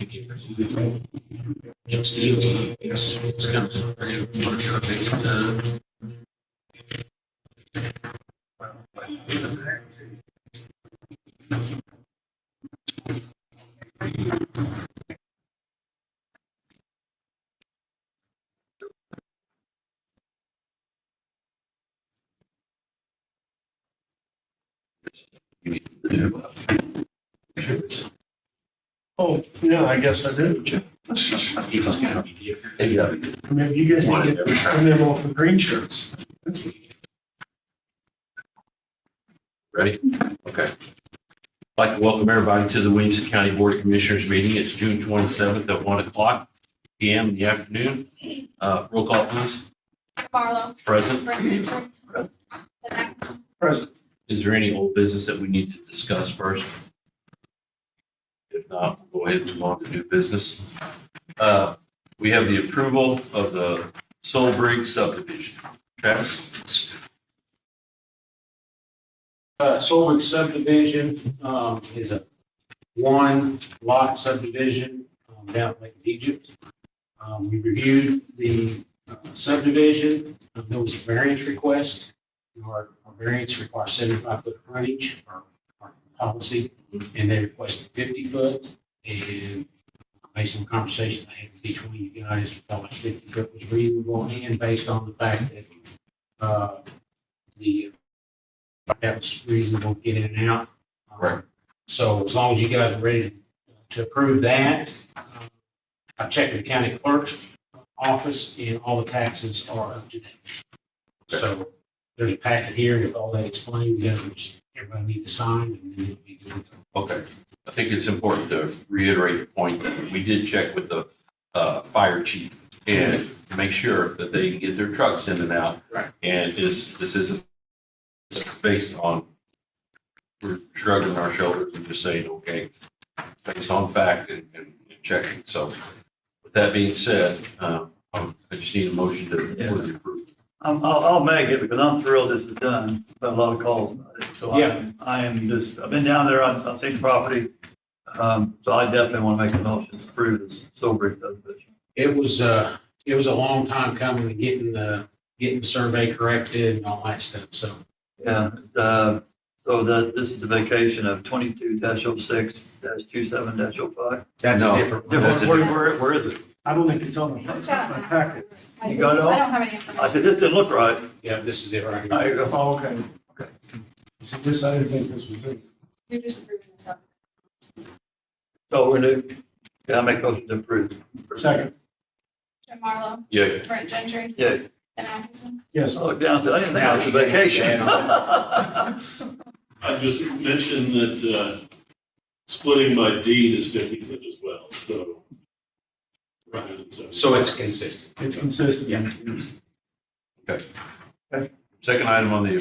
It's you, it's coming. Oh, yeah, I guess I did. Maybe you guys need to get a memo for green shirts. Ready? Okay. I'd like to welcome everybody to the Williamson County Board of Commissioners meeting. It's June 27th at 1:00 p.m. in the afternoon. Roll call, please. Barlow. Present. Present. Is there any old business that we need to discuss first? If not, we'll go ahead and move on to new business. We have the approval of the Soul Briggs subdivision. Travis? Solberg subdivision, is a one lot subdivision, down in Lake Egypt. We reviewed the subdivision. There was a variance request. Our variance requires 75-foot frontage, our policy, and they requested 50 foot. And based on conversations I had between you guys, we felt like 50 foot was reasonable, and based on the fact that that was reasonable to get in and out. Right. So as long as you guys are ready to approve that, I checked with the county clerk's office and all the taxes are up to date. So there's a packet here with all that explained. You guys, everybody need to sign and then it'll be good. Okay. I think it's important to reiterate the point that we did check with the fire chief and to make sure that they can get their trucks in and out. Right. And this isn't based on, we're shrugging our shoulders and just saying, okay, based on fact and checking. So with that being said, I just need a motion to for the approval. I'll make it because I'm thrilled this is done. Been a lot of calls about it. So Yeah. I am just, I've been down there, I've seen the property. So I definitely want to make the motion to approve this Soulbridge subdivision. It was a long time coming to getting the survey corrected and all that stuff. So Yeah, so this is the vacation of 22-06-27-05. that's No. a different. That's a Where is it? I don't think it's on the my packet. You got it all? I don't have any I information. said, this didn't look right. Yeah, this is it right here. There you go. Oh, okay. Okay. So this, I didn't think this was it. You're just approving this up. So we're new. Yeah, I make a motion to approve. Second. Jim Marlowe, Yeah. Brent Gentry, Yeah. Ben Atkinson. Yes. I looked down and said, I didn't think it was a vacation. I just mentioned that splitting by deed is 50 foot as well, so. Right. So it's consistent. It's consistent. Second item on the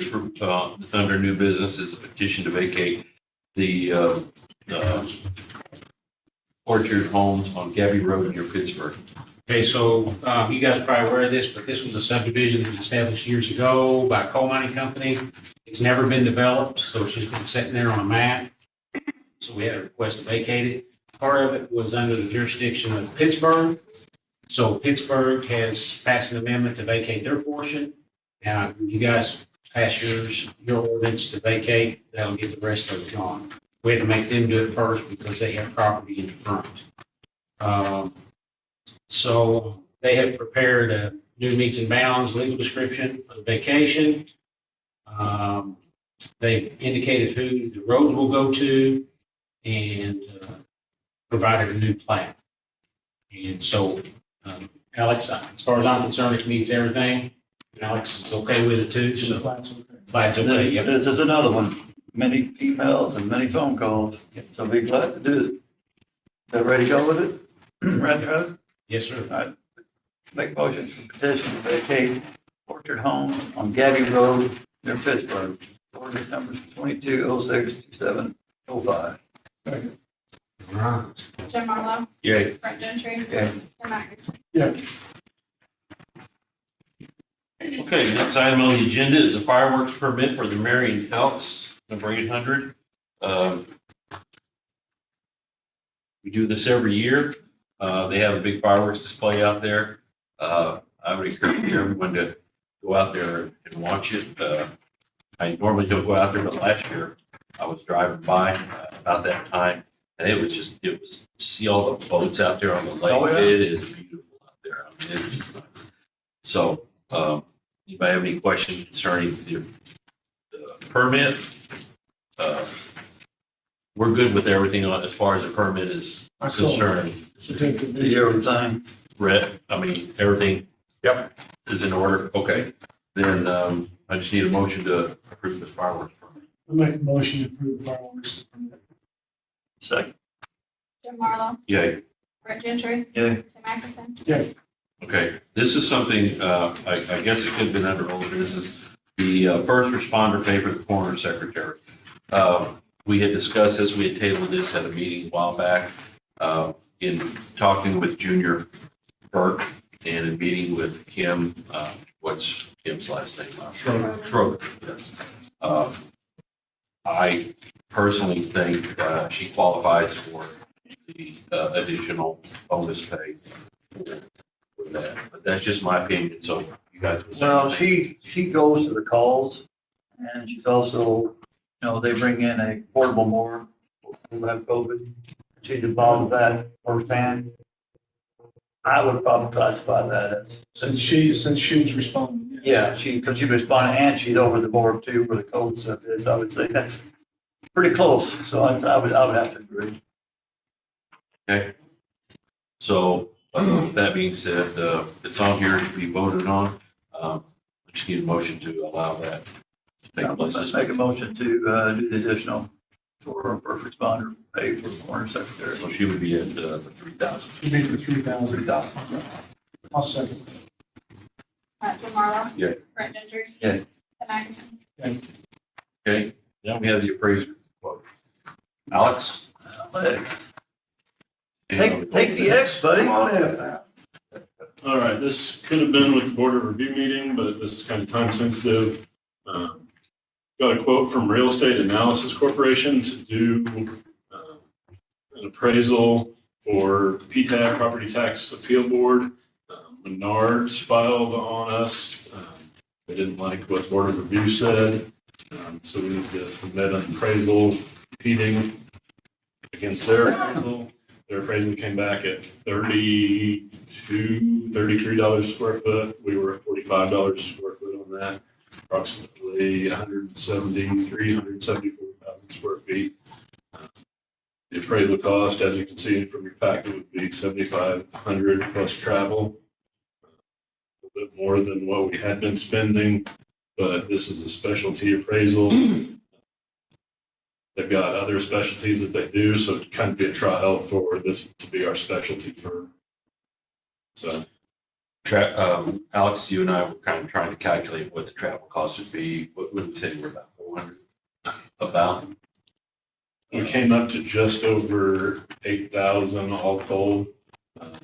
under new business is a petition to vacate the Orchard Homes on Gabby Road near Pittsburgh. Okay, so you guys are probably aware of this, but this was a subdivision that was established years ago by a coal mining company. It's never been developed, so it's just been sitting there on a map. So we had a request to vacate it. Part of it was under the jurisdiction of Pittsburgh. So Pittsburgh has passed an amendment to vacate their portion. Now, you guys pass your ordinance to vacate, that'll get the rest of it gone. We had to make them do it first because they have property in the front. So they have prepared a new meets and bounds legal description of the vacation. They've indicated who the roads will go to and provided a new plan. And so, Alex, as far as I'm concerned, it meets everything. And Alex is okay with it too, so That's okay. that's okay, yep. This is another one. Many emails and many phone calls. So be glad to do it. They're ready to go with it? Ready to go? Yes, sir. All right. Make motions for petition to vacate Orchard Homes on Gabby Road near Pittsburgh. Ordinance number 22-06-27-05. Second. All right. Jim Marlowe, Yay. Brent Gentry, Yeah. Ben Atkinson. Yeah. Okay, next item on the agenda is a fireworks permit for the Marion Elks, number 800. We do this every year. They have a big fireworks display out there. I would encourage everyone to go out there and watch it. I normally don't go out there, but last year I was driving by about that time, and it was to see all the boats out there on the lake. Oh, yeah. It is beautiful out there. I mean, it's just nice. So, anybody have any questions concerning the permit? We're good with everything on as far as the permit is I saw concerned. certificate. Did you hear what I'm saying? Brett, I mean, everything? Yep. Is in order? Okay. Then, I just need a motion to approve this fireworks permit. I make a motion to approve the fireworks. Second. Jim Marlowe, Yay. Brett Gentry, Yeah. Tim Atkinson, Yeah, Okay, this is something, I guess it could have been under old business. The first responder pay for the coroner secretary. We had discussed this, we had tabled this at a meeting a while back. In talking with Junior Burke and in meeting with Kim, what's Kim's last name? Schroeder, yes. I personally think she qualifies for the additional bonus pay for that, but that's just my opinion, so you guys. will say Well, anything. she goes to the calls, and she's also, they bring in a portable morgue who have COVID. She's involved with that firsthand. I would probably classify that as, since she was responding. yeah, because she responded, and she's over the board too, where the code stuff is. I would say that's pretty close, so I would have to agree. Okay. So, with that being said, it's on here to be voted on. I just need a motion to allow that to take place. Let's make a motion to do the additional for first responder pay for the coroner secretary. So she would be at the 3,000. You made it 3,000. 3,000. I'll second. Jim Marlowe. Yeah. Brett Gentry. Yeah. Tim Atkinson, Okay, now we have the appraiser. Alex? Take the X, buddy. Come on in. All right, this could have been with the board of review meeting, but this is kind of time sensitive. Got a quote from Real Estate Analysis Corporation to do an appraisal for PTAB, Property Tax Appeal Board. Menards filed on us. They didn't like what the board of review said. So we need to submit an appraisal competing against their appraisal. Their appraisal came back at $33 a square foot. We were at $45 a square foot on that. Approximately 174,000 square feet. The appraisal cost, as you can see from your packet, would be $7,500 plus travel. A little bit more than what we had been spending, but this is a specialty appraisal. They've got other specialties that they do, so it kind of be a trial for this to be our specialty firm. So, Alex, you and I were kind of trying to calculate what the travel costs would be. What would we say we're about 400? About? we came up to just over 8,000 all told.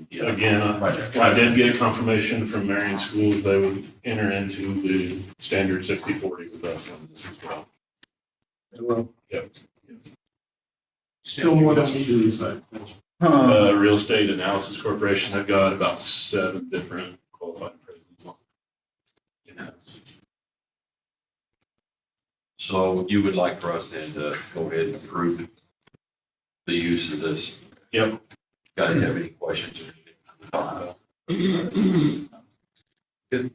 Yeah. Again, Right. I did get confirmation from Marion Schools, they would enter into the standard 60/40 with us on this as well. Well, Yep. Still more than we do, so. Real Estate Analysis Corporation, they've got about 7 different qualified appraisals on in-house. So you would like for us then to go ahead and approve the use of this? Yep. Guys have any questions or anything to talk about?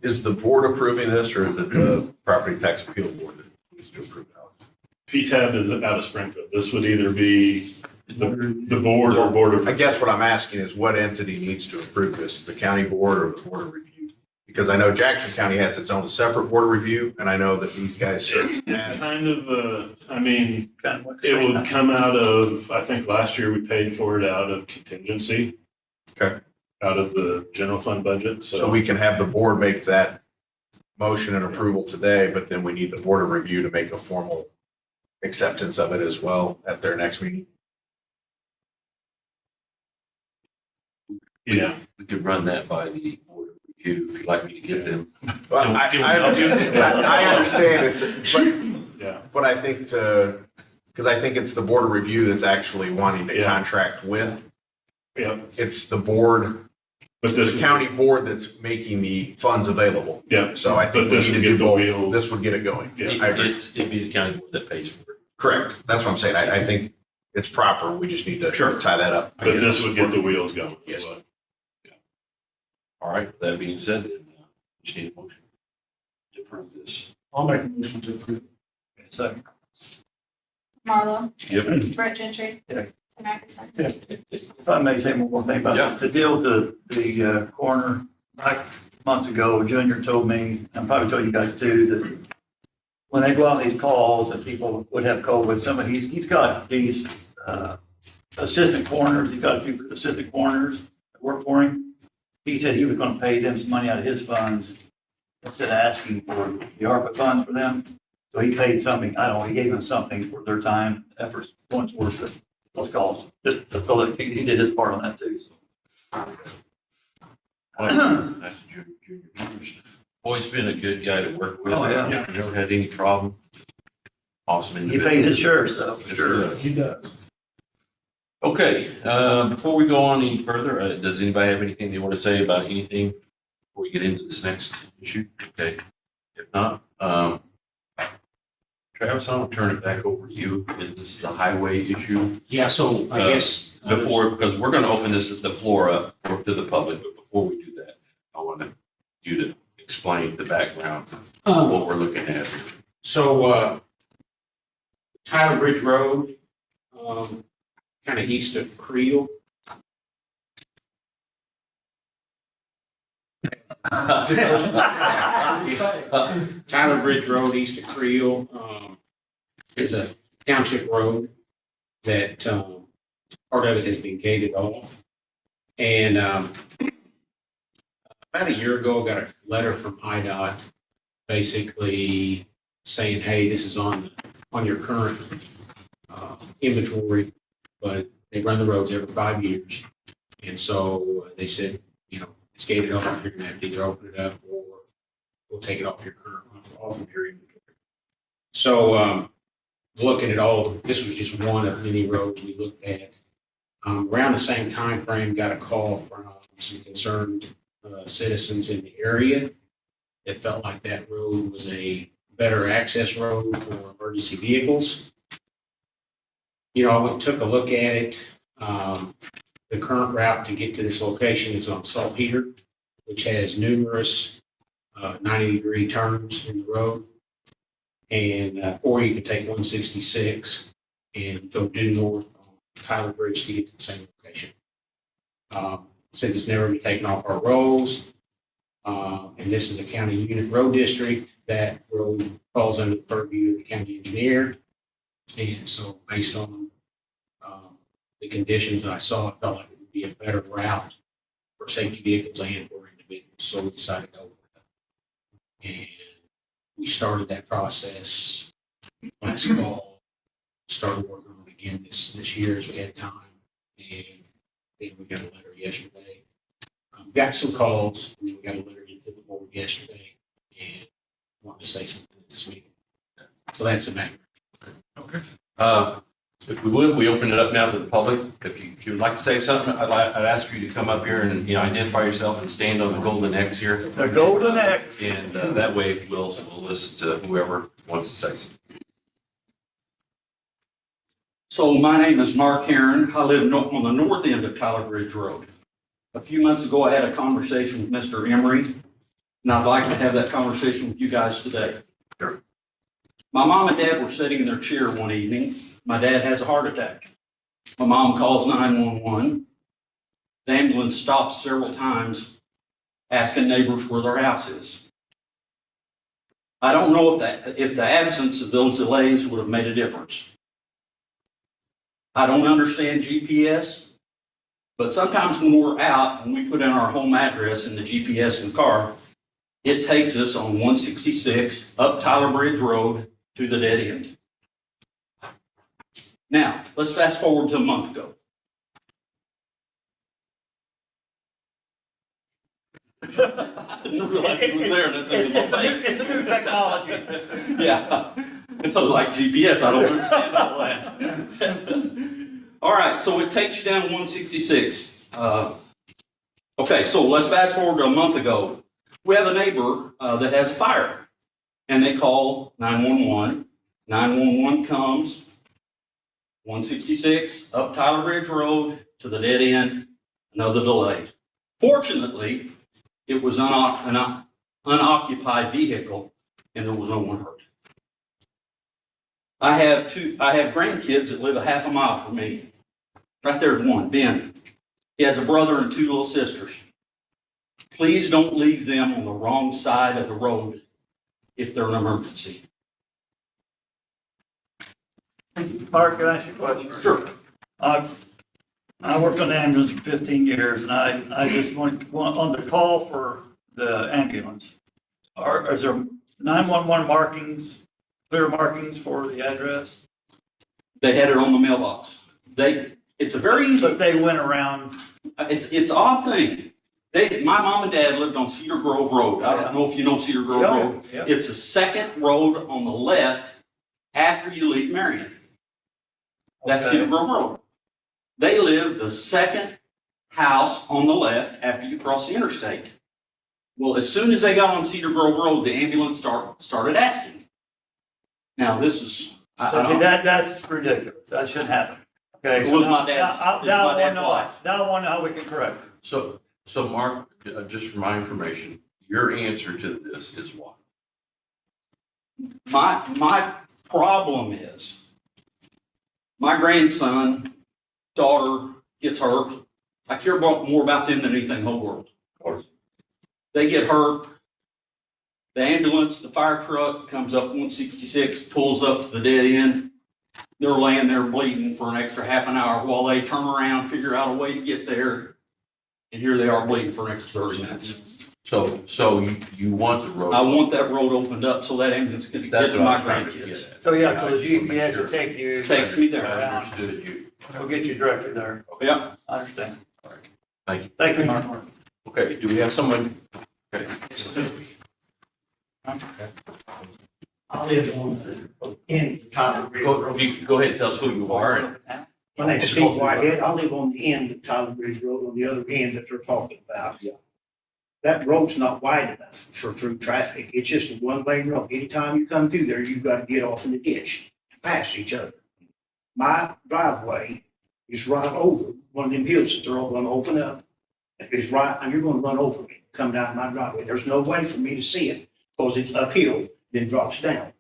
Is the board approving this, or is it the property tax appeal board that needs to approve it? PTAB is out of Springfield. This would either be the board or board of. I guess what I'm asking is what entity needs to approve this, the county board or the board of review? Because I know Jackson County has its own separate board of review, and I know that these guys serve It's as. kind of, I mean, kind of what it you're would saying. come out of, I think last year we paid for it out of contingency. Okay. Out of the general fund budget, So so. we can have the board make that motion and approval today, but then we need the board of review to make a formal acceptance of it as well at their next meeting. Yeah. We could run that by the board of review if you'd like me to get them. Well, I understand it's, Yeah. but I think because I think it's the board of review that's actually wanting to Yeah. contract with Yeah, It's the board, but this. the county board that's making the funds available. Yeah, So I but think we this need would to get do the both. wheels. This would get it going. Yeah. I agree. It'd be the county board that pays for it. Correct. That's what I'm saying. I think it's proper. We just need to tie that up. But this would get the wheels going. Yes. All right, that being said, then, just need a motion to approve this. I'll make a motion to approve. Second. Marlo, Yep. Brett Gentry. Yeah. Tim Atkinson. If I may say one more thing Yeah. about the deal with the coroner, like months ago, Junior told me, and probably told you guys too, that when they go out on these calls and people would have COVID, he's got these assistant coroners, he's got a few assistant coroners that work for him. He said he was gonna pay them some money out of his funds instead of asking for the ARPA funds for them. So he paid something, I don't know, he gave them something for their time, efforts, going towards those calls. Just so that he did his part on that too, so. That's Junior's always been a good guy to work with. Oh, yeah. Never had any problem. Awesome He individual. pays his share, so. Sure. He does. Okay, before we go on any further, does anybody have anything they want to say about anything before we get into this next issue? Okay, if not, Travis, I'll turn it back over to you. This is a highway issue. Yeah, so I guess. Before, because we're going to open this at the floor up to the public, but before we do that, I want you to explain the background of what we're looking at. So, Tyler Bridge Road, kind of east of Creel. Tyler Bridge Road, east of Creel, is a township road that, part of it has been gated off. And, about a year ago, I got a letter from IDOT basically saying, hey, this is on your current inventory, but they run the roads every 5 years. And so they said, it's gated off, you're gonna have to either open it up or we'll take it off your current, off of your inventory. So, looking at all, this was just one of many roads we looked at. Around the same time frame, got a call from some concerned citizens in the area that felt like that road was a better access road for emergency vehicles. I went and took a look at it. The current route to get to this location is on Saltpeter, which has numerous 90-degree turns in the road. And or you could take 166 and go due north on Tyler Bridge to get to the same location. Since it's never been taken off our rolls, and this is a county unit road district, that road falls under the purview of the county engineer. And so based on the conditions that I saw, I felt like it would be a better route for safety vehicles and for individuals. So we decided to open it up. And we started that process last fall, started working on it again this year as we had time. And then we got a letter yesterday. Got some calls, and then we got a letter into the board yesterday and wanted to say something at this meeting. So that's the matter. Okay. If we would, we open it up now to the public. If you would like to say something, I'd ask for you to come up here and, identify yourself and stand on the golden X here. The golden X. And that way we'll listen to whoever wants to say something. So my name is Mark Heron. I live on the north end of Tyler Bridge Road. A few months ago, I had a conversation with Mr. Emery, and I'd like to have that conversation with you guys today. Sure. My mom and dad were sitting in their chair one evening. My dad has a heart attack. My mom calls 911. The ambulance stops several times, asking neighbors where their house is. I don't know if the absence of those delays would have made a difference. I don't understand GPS, but sometimes when we're out and we put in our home address in the GPS in the car, it takes us on 166 up Tyler Bridge Road to the dead end. Now, let's fast forward to a month ago. I didn't realize it was there. And It's a new technology. Yeah, like GPS, I don't understand all that. All right, so it takes you down 166. Okay, so let's fast forward to a month ago. We have a neighbor that has a fire, and they call 911. 911 comes, 166 up Tyler Ridge Road to the dead end, another delay. Fortunately, it was an unoccupied vehicle, and there was no one hurt. I have grandkids that live a half a mile from me. Right there's one, Ben. He has a brother and 2 little sisters. Please don't leave them on the wrong side of the road if they're an emergency. Mark, can I ask you a question? Sure. I worked on the ambulance for 15 years, and I just want, on the call for the ambulance, is there 911 markings, clear markings for the address? They had it on the mailbox. It's a very easy, But they went around, it's an odd thing. My mom and dad lived on Cedar Grove Road. I don't know if you know Cedar Grove Road. yeah, It's the second road on the left after you leave Marion. That's Okay. Cedar Grove Road. They live the second house on the left after you cross the interstate. Well, as soon as they got on Cedar Grove Road, the ambulance started asking. Now, this is, I so see, don't, that's ridiculous, that shouldn't happen. Okay. It was my dad's- Now, it was now my I dad's wanna know, life. now I want to know how we can correct it. So Mark, just for my information, your answer to this is what? my problem is, my grandson, daughter gets hurt. I care more about them than anything in the whole world. Of course. They get hurt. The ambulance, the fire truck comes up 166, pulls up to the dead end. They're laying there bleeding for an extra half an hour while they turn around, figure out a way to get there. And here they are bleeding for an extra 30 minutes. So you want the road? I want that road opened up so that ambulance can get That's to what I my was trying to get grandkids. at. So yeah, I so the just wanna make GPS sure. will take you. Takes me there. I understood you. We'll get you directed there. Yeah. I understand. Thank you. Thank you, Mark. Okay, do we have someone? Okay. I live on the end of Tyler Ridge Go, Road. go ahead and tell us who you are and My name's Steve Whitehead. I live on the end of Tyler Ridge Road, on the other end that they're talking about. Yeah. That road's not wide enough for through traffic. It's just a one-lane road. Anytime you come through there, you've got to get off in the ditch to pass each other. My driveway is right over one of them hills that they're all going to open up. It's right, and you're going to run over me, come down my driveway. There's no way for me to see it because it's uphill, then drops down.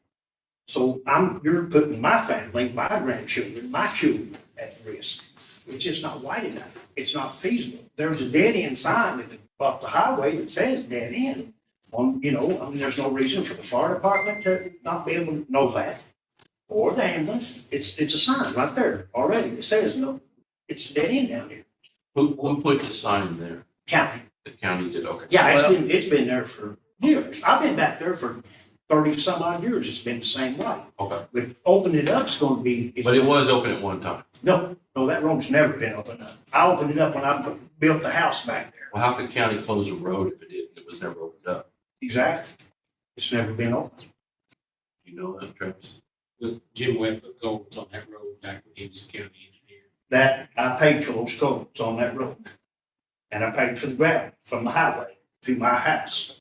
So you're putting my family, my grandchildren, my children at risk. It's just not wide enough. It's not feasible. There's a dead end sign off the highway that says dead end. There's no reason for the fire department to not be able to know that. Or the ambulance. It's a sign right there already that says no, it's dead end down here. who put the sign there? County. The county did, okay. Yeah, it's been there for years. I've been back there for 30 some odd years. It's been the same way. Okay, But opening it up's going to be. but it was open at one time. No, that road's never been opened up. I opened it up when I built the house back there. Well, how could county close a road if it was never opened up? Exactly. It's never been opened. You know that, Travis? Jim Webb put culverts on that road back when he was a county engineer. That, I paid for those culverts on that road. And I paid for the gravel from the highway to my house.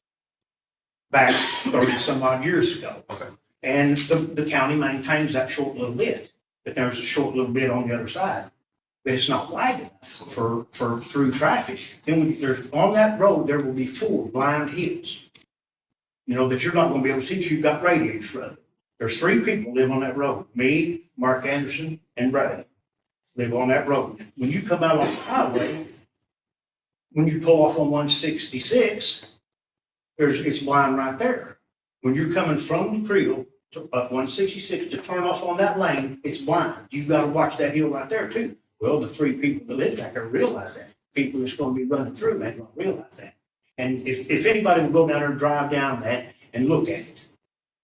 Back 30 some odd years ago. Okay. And the county maintains that short little bit, but there's a short little bit on the other side. But it's not wide enough for through traffic. And on that road, there will be 4 blind hills. That you're not gonna be able to see if you've got radiators from it. There's 3 people live on that road, me, Mark Anderson, and Brad live on that road. When you come out on the highway, when you pull off on 166, it's blind right there. When you're coming from the Creel to up 166 to turn off on that lane, it's blind. You've got to watch that hill right there too. Well, the 3 people that live back there realize that. People that's going to be running through ain't going to realize that. And if anybody would go down there and drive down that and look at it.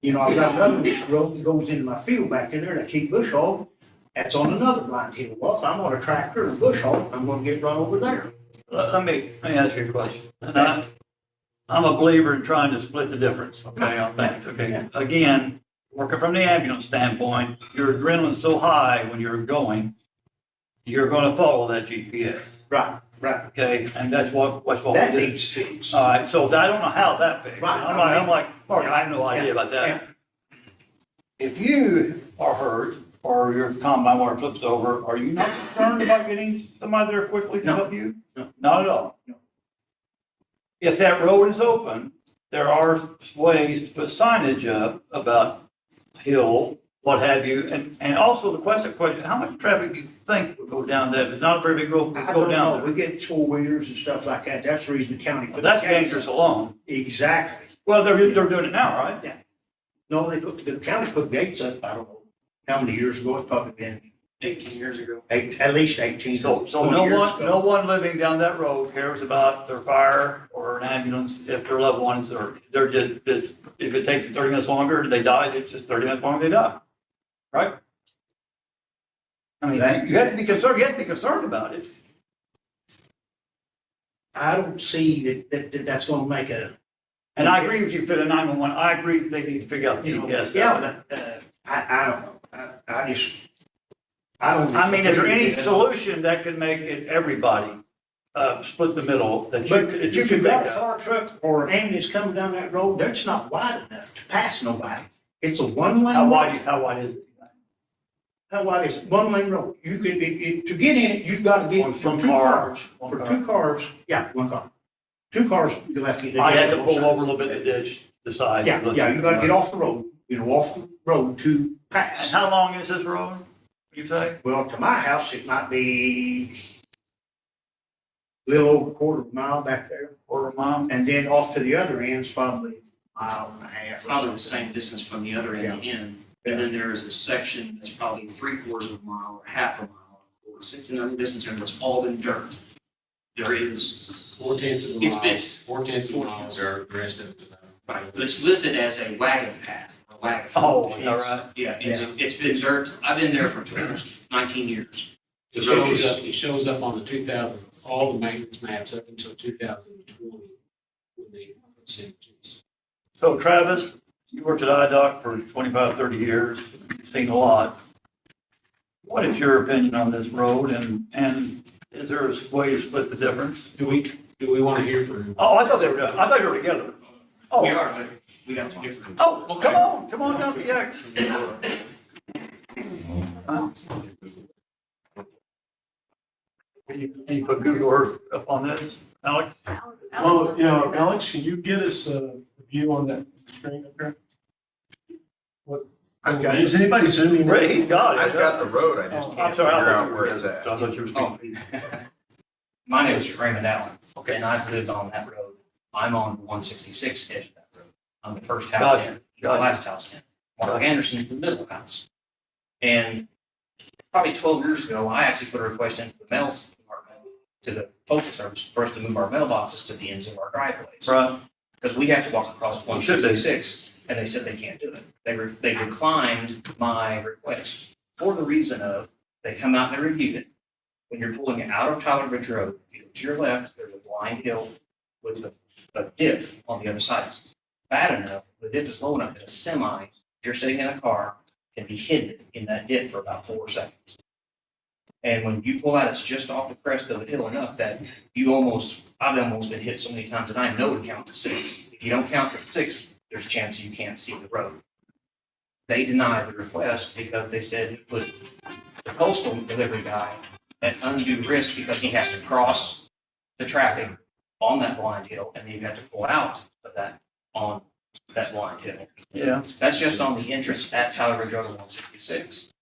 I've got another road that goes into my field back in there that keep bush hog. That's on another blind hill. Well, if I'm on a tractor and bush hog, I'm going to get run over there. Let me ask you a question. I'm a believer in trying to split the difference, okay, on things, okay? Again, working from the ambulance standpoint, your adrenaline's so high when you're going to follow that GPS. Right. Right. Okay, and that's what we That did. needs fixed. All right, so I don't know how that fixed. Right, I'm like, Mark, I have no idea about that. If you are hurt or your combine wire flips over, are you not concerned about getting somebody there quickly to No. help you? No. Not at all? No. If that road is open, there are ways to put signage up about hill, what have you, and also the question, how much traffic do you think will go down there? If it's not a very big road, I will go don't down know, there. we get four-wheelers and stuff like that, that's the reason the county. But put that's the gates dangerous up. alone. Exactly. Well, they're doing it now, right? No, the county put gates up, I don't know, how many years ago, it's probably been 18 years ago. at least 18, So 20 no years one, ago. no one living down that road cares about their fire or an ambulance if their loved ones are, they're just, if it takes them 30 minutes longer, they die, it's just 30 minutes longer, they die. Right? I mean, you have to be concerned about it. I don't see that that's gonna make a, And I agree with you for the 911, I agree they need to figure out the you know, GPS. yeah, but, I don't know, I just, I don't. I mean, is there any solution that could make it everybody, split the middle, that you But could, that you if could you've make got a that? fire truck or an ambulance coming down that road, that's not wide enough to pass nobody. It's a one-lane. How road. wide is it? How wide is it? One-lane road. You could, to get in it, you've got to get from two cars, for two cars, yeah, one car. Two cars, you'll have to get. I had to pull over a little bit to ditch the side. Yeah, you gotta get off the road, off the road to And pass. how long is this road, you say? Well, to my house, it might be a little over a quarter of a mile back there. Quarter mile? And then off to the other end's probably a mile and a half or Probably the something. same distance from the other end to end. And then there is a section that's probably 3/4 of a mile or half a mile. It's another distance and it's all been dirt. There is, 4/10 of a It's mile. been- 4/10 of a mile, or the rest of it's about. right, but it's listed as a wagon path or wagon. Oh, path. is that right? Yeah, it's been dirt. I've been there for almost 19 years. It shows up on the 2000, all the maintenance maps up until 2020 when they sent it to us. So Travis, you worked at IDOC for 25, 30 years, you've seen a lot. What is your opinion on this road and is there a way to split the difference? Do we want to hear from? Oh, I thought they were done. I thought you were together. Oh. We are, but we got two different. Oh, well, come on down to the X. Can you put Google Earth up on this, Alex? Well, you know, Alex, can you get us a view on that screen up there? What, I've got, is anybody zooming? Ray, he's got it. I've got the road, I just Oh, I'm can't sorry, I figure thought out you where were- it's at. I thought you were Oh. speaking. My name is Raymond Allen. Okay. And I've lived on that road. I'm on 166 edge of that road. I'm the first house Gotcha, in, he's the gotcha. last house in. Mark Anderson's the middle house. And probably 12 years ago, I actually put a request into the mail department, to the postal service, for us to move our mailboxes to the ends of our driveways. Right. Because we have to walk across Well, should they? 166, and they said they can't do it. They declined my request for the reason of, they come out and they reviewed it. When you're pulling it out of Tyler Ridge Road, you go to your left, there's a blind hill with a dip on the other side. Bad enough, the dip is low enough that a semi, if you're sitting in a car, can be hidden in that dip for about 4 seconds. And when you pull out, it's just off the crest of the hill enough that I've almost been hit so many times that I know to count to 6. If you don't count to 6, there's a chance you can't see the road. They denied the request because they said it put the postal delivery guy at undue risk because he has to cross the traffic on that blind hill and then you have to pull out of that on that blind hill. Yeah. That's just on the entrance at Tyler Ridge Road 166.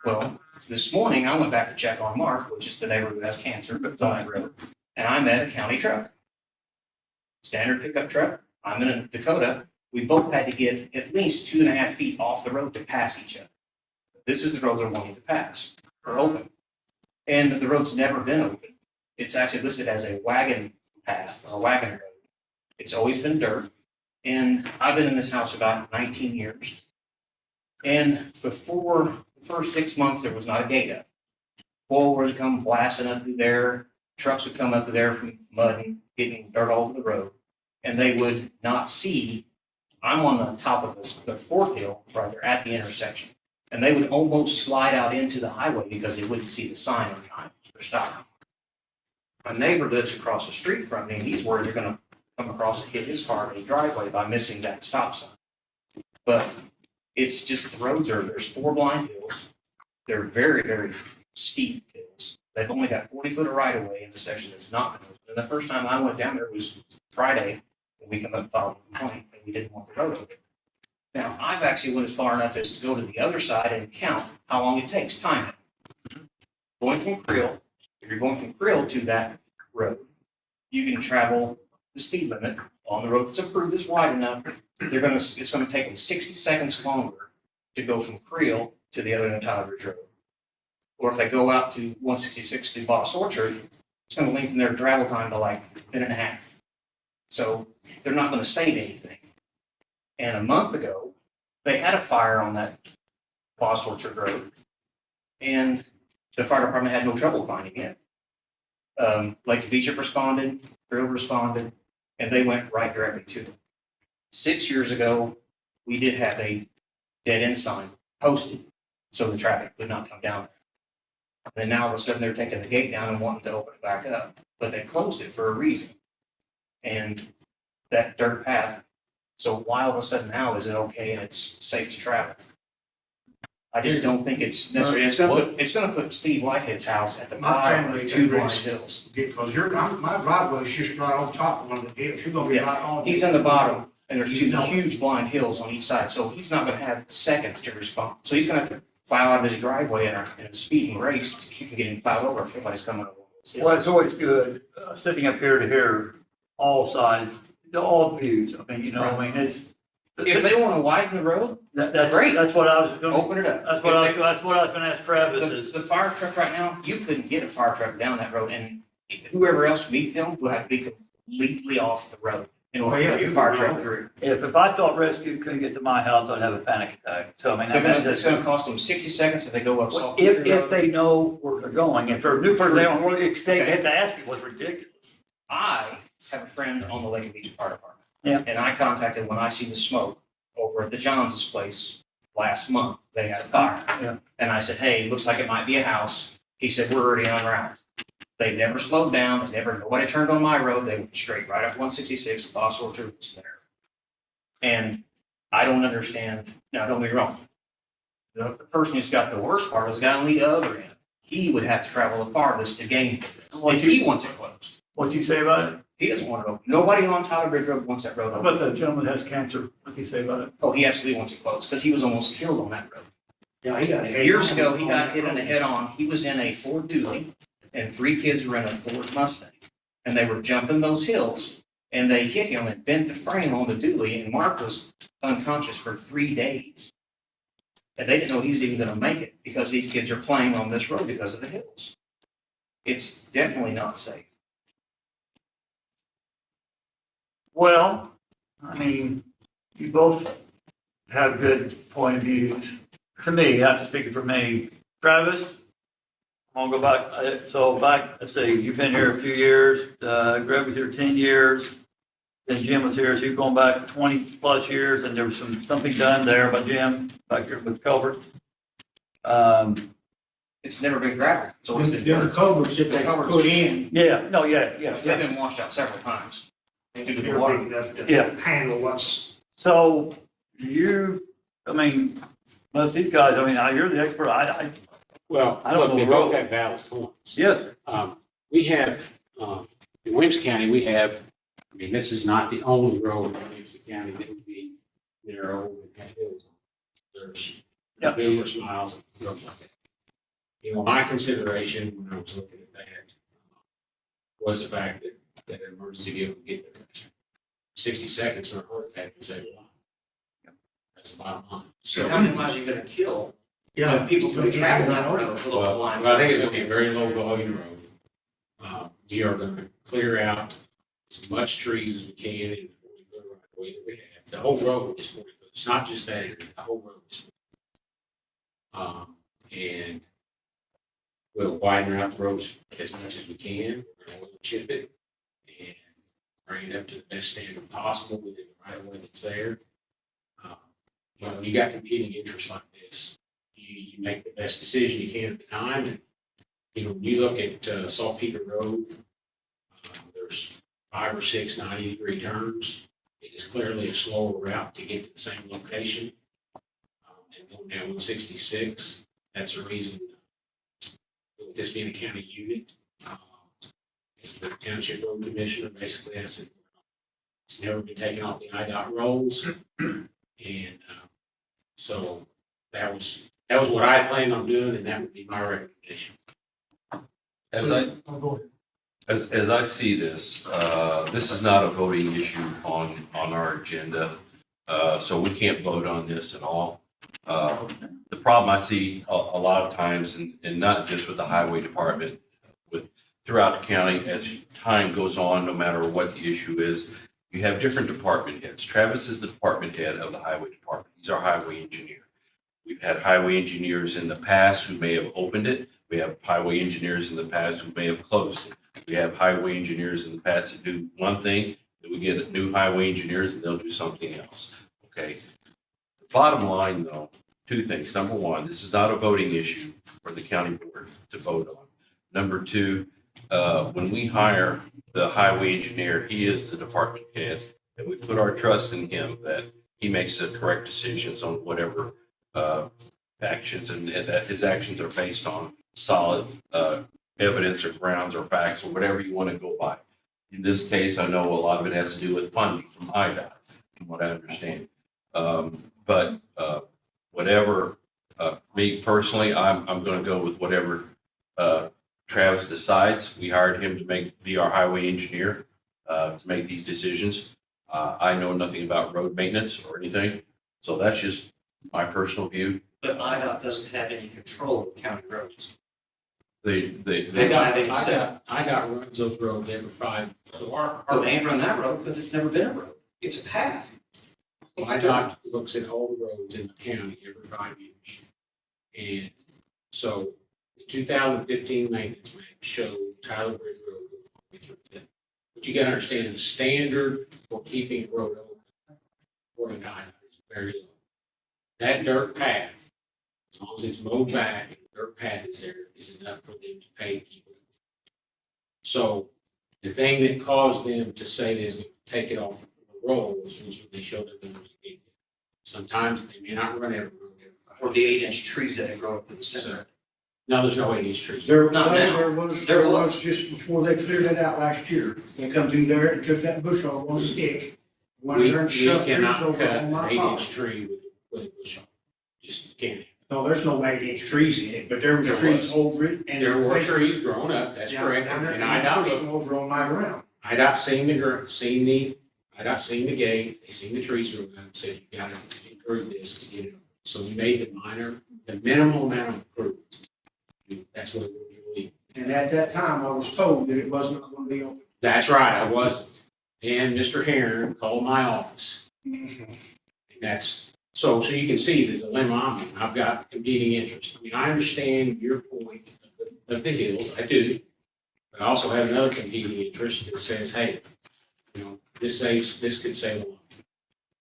Well, this morning I went back to check on Mark, which is the neighbor who has cancer, on that road, and I met a county truck. Standard pickup truck. I'm in a Dakota. We both had to get at least 2.5 feet off the road to pass each other. This is the road they're wanting to pass or open. And the road's never been open. It's actually listed as a wagon path or wagon road. It's always been dirt. And I've been in this house about 19 years. And before the first 6 months, there was not a gate up. Forwards would come blasting up through there. Trucks would come up through there from mud and getting dirt all over the road. And they would not see, I'm on the top of the fourth hill right there at the intersection. And they would almost slide out into the highway because they wouldn't see the sign on time. They're stopping. My neighbor lives across the street from me, and he's worried they're gonna come across and hit his car in the driveway by missing that stop sign. But it's just, the roads are, there's 4 blind hills. They're very, very steep hills. They've only got 40 foot of right of way in the section that's not. And the first time I went down there was Friday, and we come up and filed a complaint, and we didn't want the road open. Now, I've actually went as far enough as to go to the other side and count how long it takes, time it. Going from Creel, if you're going from Creel to that road, you can travel the speed limit on the road that's approved is wide enough. It's gonna take them 60 seconds longer to go from Creel to the other end of Tyler Ridge Road. Or if they go out to 166 through Boss Orchard, it's gonna lengthen their travel time to like a minute and a half. So they're not gonna save anything. And a month ago, they had a fire on that Boss Orchard Road. And the fire department had no trouble finding it. Lake Beach responded, Grove responded, and they went right directly to them. 6 years ago, we did have a dead end sign posted, so the traffic would not come down. And then now all of a sudden they're taking the gate down and wanting to open it back up, but they closed it for a reason. And that dirt path, so why all of a sudden now is it okay and it's safe to travel? I just don't think it's necessary. It's gonna put Steve Whitehead's house at the My bottom family of 2 blind agrees. hills. Because my driveway's just right off top of one of the hills. You're gonna be Yeah. right on. He's in the bottom, and there's 2 You know. huge blind hills on each side, so he's not gonna have seconds to respond. So he's gonna have to plow out of his driveway in a speeding race to keep from getting plowed over if everybody's coming over. Well, it's always good, sitting up here to hear all sides, all views. I mean, it's. If they wanna widen the road, That's great. That's what I was gonna, open it up. that's what I was gonna ask Travis is. The fire truck right now, you couldn't get a fire truck down that road, and whoever else meets them will have to be completely off the road in order to get the fire truck through. If I thought rescue couldn't get to my house, I'd have a panic attack. So I mean, It's gonna cost them 60 seconds if they go up Salt. if they know where they're going, if they're a new person, they don't really, they have to ask me, what's ridiculous. I have a friend on the Lake and Beach Fire Department. Yeah. And I contacted when I see the smoke over at the Johns' place last month. They had a fire. Yeah. And I said, hey, looks like it might be a house. He said, we're already en route. They never slowed down. Nobody turned on my road. They went straight right up 166. Boss Orchard was there. And I don't understand. Now, don't get me wrong. The person who's got the worst part is the guy on the other end. He would have to travel the farthest to gain this. If he wants it closed. What'd you say about it? He doesn't want it open. Nobody on Tyler Bridge Road wants that road How open. about the gentleman that has cancer? What'd he say about it? Oh, he absolutely wants it closed because he was almost killed on that road. Yeah, he got a head. Years ago, he got hit in the head on. He was in a Ford Dually and 3 kids were in a Ford Mustang. And they were jumping those hills and they hit him and bent the frame on the Dually and Mark was unconscious for 3 days. And they didn't know he was even gonna make it because these kids are playing on this road because of the hills. It's definitely not safe. Well, I mean, you both have good point of views. To me, not speaking for me. Travis, I'm gonna go back, let's see, you've been here a few years, Greg was here 10 years. Then Jim was here, so you're going back 20 plus years, and there was something done there by Jim, back here with culvert. It's never been gravelled. It's always been Then the dirt. culverts that they The culverts. put in, Yeah, no, yeah. They've been washed out several times. Due to the they're water. big enough Yeah. to handle what's. So I mean, most of these guys, I mean, you're the expert, Well, I don't look, know they the both road. have valid points. yes, We have, in Williamson County, we have, I mean, this is not the only road in Williamson County that would be narrow and have hills. There's Yeah. numerous miles of roads like that. You know, my consideration when I was looking at that was the fact that an emergency vehicle can get there faster. 60 seconds or a heart attack can save a life. That's the bottom line. So how many lives are you gonna kill? Yeah. People gonna travel that road with a little Well, line. I think it's gonna be a very low volume road. We are gonna clear out as much trees as we can in the 40-foot right of way that we have. The whole road is 40 foot. It's not just that area, the whole road is 40 foot. And we'll widen out the road as much as we can, we'll chip it and bring it up to the best standard possible within the right of way that's there. When you got competing interests like this, you make the best decision you can at the time. And, you know, when you look at Saltpeter Road, there's 5 or 6 90-degree turns. It is clearly a slower route to get to the same location. And going down 166, that's the reason, with this being a county unit, is the township road commissioner basically has it. It's never been taken off the IDOT rolls. And so that was what I planned on doing, and that would be my recommendation. As I, I'll go ahead. as I see this, this is not a voting issue on our agenda. So we can't vote on this at all. The problem I see a lot of times, and not just with the highway department, with throughout the county, as time goes on, no matter what the issue is, you have different department heads. Travis is the department head of the highway department. He's our highway engineer. We've had highway engineers in the past who may have opened it. We have highway engineers in the past who may have closed it. We have highway engineers in the past that do one thing, then we get new highway engineers and they'll do something else. Okay. The bottom line though, two things. Number one, this is not a voting issue for the county board to vote on. Number two, when we hire the highway engineer, he is the department head, and we put our trust in him that he makes the correct decisions on whatever actions, and that his actions are based on solid evidence or grounds or facts or whatever you want to go by. In this case, I know a lot of it has to do with funding from IDOT, from what I understand. But whatever, me personally, I'm going to go with whatever Travis decides. We hired him to be our highway engineer to make these decisions. I know nothing about road maintenance or anything, so that's just my personal view. But IDOT doesn't have any control of county roads. They don't have any say. IDOT runs those roads every 5. So Oh, they ain't run that road because it's never been a road. It's a path. IDOT looks at all the roads in the county every 5 years. And so the 2015 maintenance map showed Tyler Bridge Road. But you gotta understand, the standard for keeping a road open, according to IDOT, is very low. That dirt path, as long as it's mowed back, and the dirt path is there, is enough for them to pay to keep it open. So the thing that caused them to say they're going to take it off the rolls was when they showed up in the beginning. Sometimes they may not run every road every 5 Or the 8-inch trees that grow up in the center. No, there's no 8-inch trees. There, Not now. there was just before they cleared that out last year. They come through there and took that bush hog on a stick. Went We there and shoved trees cannot over cut on an my 8-inch property. tree with a bush hog. Just you can't. No, there's no 8-inch trees in it, but there was There trees was. over it and. There were they- trees growing up, that's Yeah, correct. down there, And they IDOT pushed looked, them over on my ground. IDOT seen the gate, they seen the trees growing up, said you gotta improve this to get it. So we made the minimal amount of improvement. That's what we believe. And at that time, I was told that it was not going to be open. That's right, I wasn't. And Mr. Heron called my office. And that's, so you can see the dilemma I'm in. I've got competing interests. I mean, I understand your point of the hills, I do. But I also have another competing interest that says, hey, this could save a lot.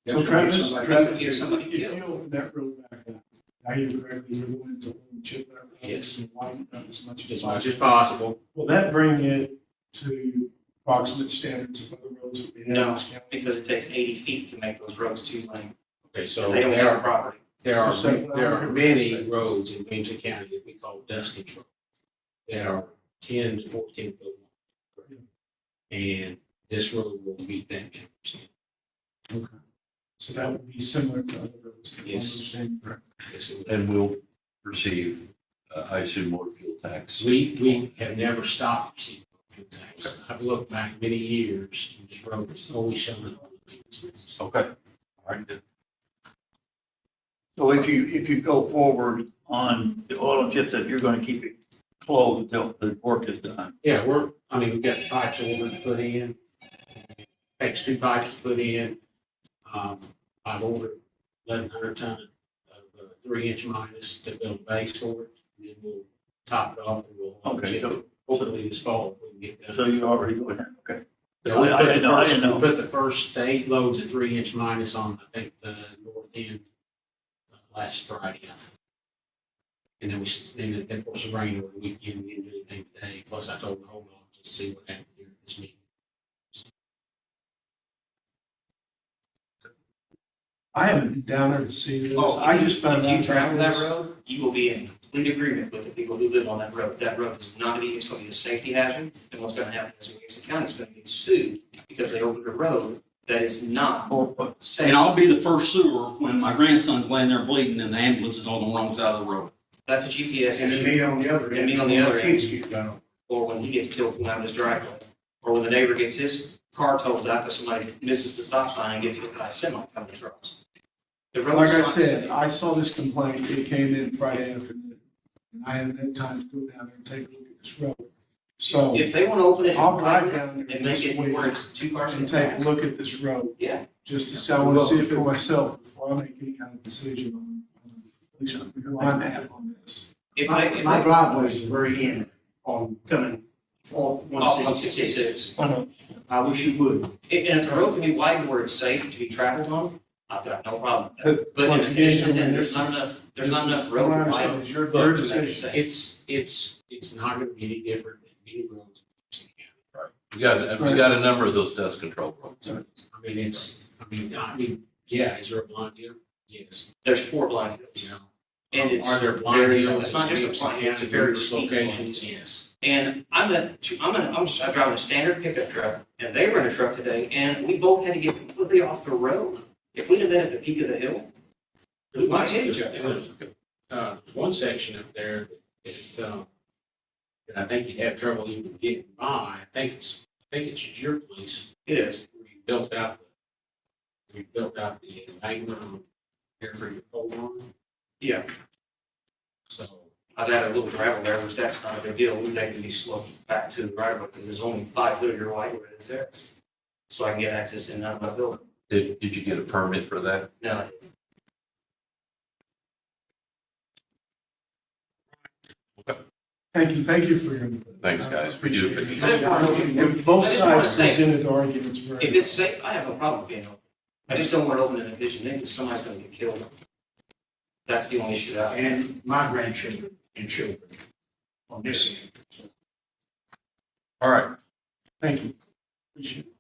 So Travis, Somebody- Travis, get somebody if you killed. open that road back up, I hear correctly, you're going to chip that road. Yes. And widen it up as much As as much as possible. possible. Will that bring it to approximate standards of other roads that we have in No. this county? Because it takes 80 feet to make those roads 2-lane. Okay, so They don't there have the are, property. there are, So- there are many roads in Williamson County that we call dust control that are 10 to 14 foot long. And this road will meet that minimum standard. So that would be similar to other roads. if I'm Yes. understanding correctly. Yes, it will. And we'll receive, I assume, motor fuel tax. We have never stopped receiving fuel tax. I've looked back many years, and this road has always shown up on the maintenance. Okay. All right. Then. So if you go forward on the oil and chip, that you're gonna keep it closed until the work is done. Yeah, we've got the pipes ordered to put in. Takes 2 pipes to put in. I've ordered 1,100 ton of 3-inch minus to build a base for it. And then we'll top it off and we'll Okay, chip so- it. Hopefully this fall we can get done. So you already going there, okay. Yeah, we I put the didn't know, I first- didn't know. we put the first 8 loads of 3-inch minus on, I think, the north end last Friday. And then then of course the rain over the weekend, we didn't do anything today. Plus I told them to hold on to see what happened here at this meeting. I haven't been down there to see this. Oh, I just found out. If you travel about that this. road, you will be in complete agreement with the people who live on that road. That road is not gonna be, it's gonna be a safety hazard. And what's gonna happen is Williamson County is gonna get sued because they opened a road that is not safe. And I'll be the first sewer when my grandson's laying there bleeding and the ambulance is on the wrong side of the road. That's a GPS And then issue. me on the other And end. me on the other Kids end. get down. Or when he gets killed coming out of his driveway. Or when the neighbor gets his car totaled out because somebody misses the stop sign and gets hit by a semi coming across. The road Like is I not said, safe. I saw this complaint, it came in Friday afternoon. And I haven't had time to go down there and take a look at this road. So If they want to open it I'll drive and down there make this it week where it's two cars can and take a pass. look at this road. Yeah. Just to say, I want to see it for myself before I make any kind of decision on at least who I'm at on this. If My, they, if my they, driveway is the very end on coming off off 166. 166. I know. I wish you would. And if the road can be widened where it's safe to be traveled on, I've got no problem with that. But in once addition to again, that, there's this not is- enough, there's not this is- enough road what I understand wide is your to make it decision. safe. It's not gonna be any different than any road in Williamson County. We got a number of those dust control roads. I mean, yeah, is there a blind deal? Yes, There's 4 blind hills. you know. And it's Are there blind very, hills? it's not just a blind hill, it's a very steep blind Locations, hill. yes. And I'm driving a standard pickup truck, and they were in a truck today, and we both had to get completely off the road. If we'd have been at the peak of the hill, we might hit each other. There's one section up there that I think you'd have trouble even getting by. I think it's your place. It is. We built out the embankment on here for your pole barn. Yeah. So, I've had a little gravel there, which that's not a big deal. We can be sloped back to the right of it, because there's only 5 foot of your right where it's there. So I can get access in and out of my building. Did you get a permit for that? No, Thank you for your input. Thanks, guys. We do Appreciate it. I just wanna know- And both I just wanna sides say- presented arguments very. if it's safe, I have no problem being open. I just don't want it open in a vision, then because somebody's gonna get killed. That's the only issue that I have. And my grandchildren and children on this end. All right, Thank you. Appreciate it.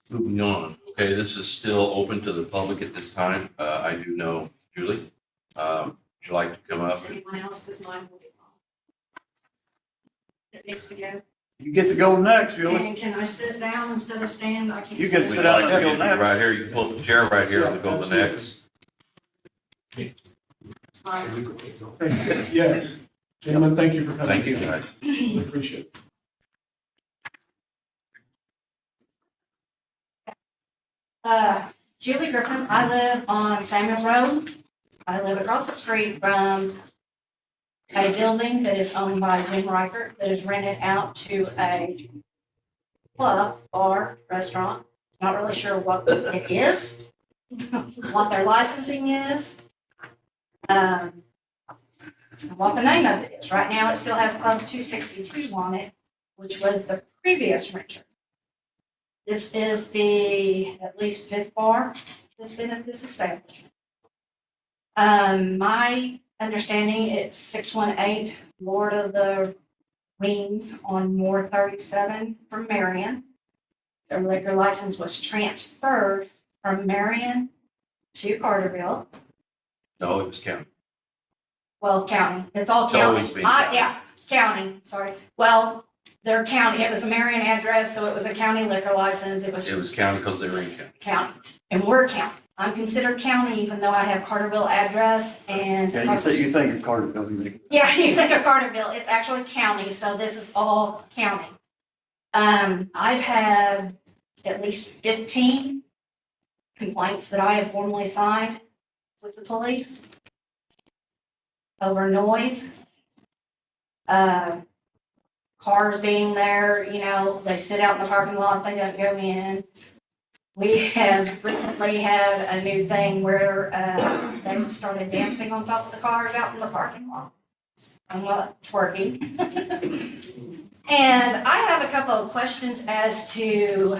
moving on. Okay, this is still open to the public at this time. I do know Julie. Would you like to come up? Does anyone else, because mine will be long. It needs to go. You get to go next, Julie. And can I sit down instead of stand? I can't. You get to We'd sit down like and to go get you next. right here. You can pull the chair right here and go to the next. It's fine. Thank you. Yes. Gentlemen, thank you for coming. Thank you, guys. We appreciate it. Julie Griffin, I live on Samuel Road. I live across the street from a building that is owned by Jim Reichert that is rented out to a club, bar, restaurant. Not really sure what it is, what their licensing is. What the name of it is. Right now, it still has Club 262 on it, which was the previous renter. This is the at least 5th bar that's been at this establishment. My understanding, it's 618 Lord of the Wings on Moore 37 from Marion. Their liquor license was transferred from Marion to Carterville. No, it was county. Well, county, it's all It's county. always been county. Yeah, county, sorry. Well, their county, it was a Marion address, so it was a county liquor license. It was It was county because they were in county. county, and we're county. I'm considered county even though I have Carterville address and. Yeah, you say you think of Carterville, you think. Yeah, you think of Carterville, it's actually county, so this is all county. I've had at least 15 complaints that I have formally signed with the police over noise. Cars being there, you know, they sit out in the parking lot, they don't go in. We have recently had a new thing where, they started dancing on top of the cars out in the parking lot. I'm not twerking. And I have a couple of questions as to,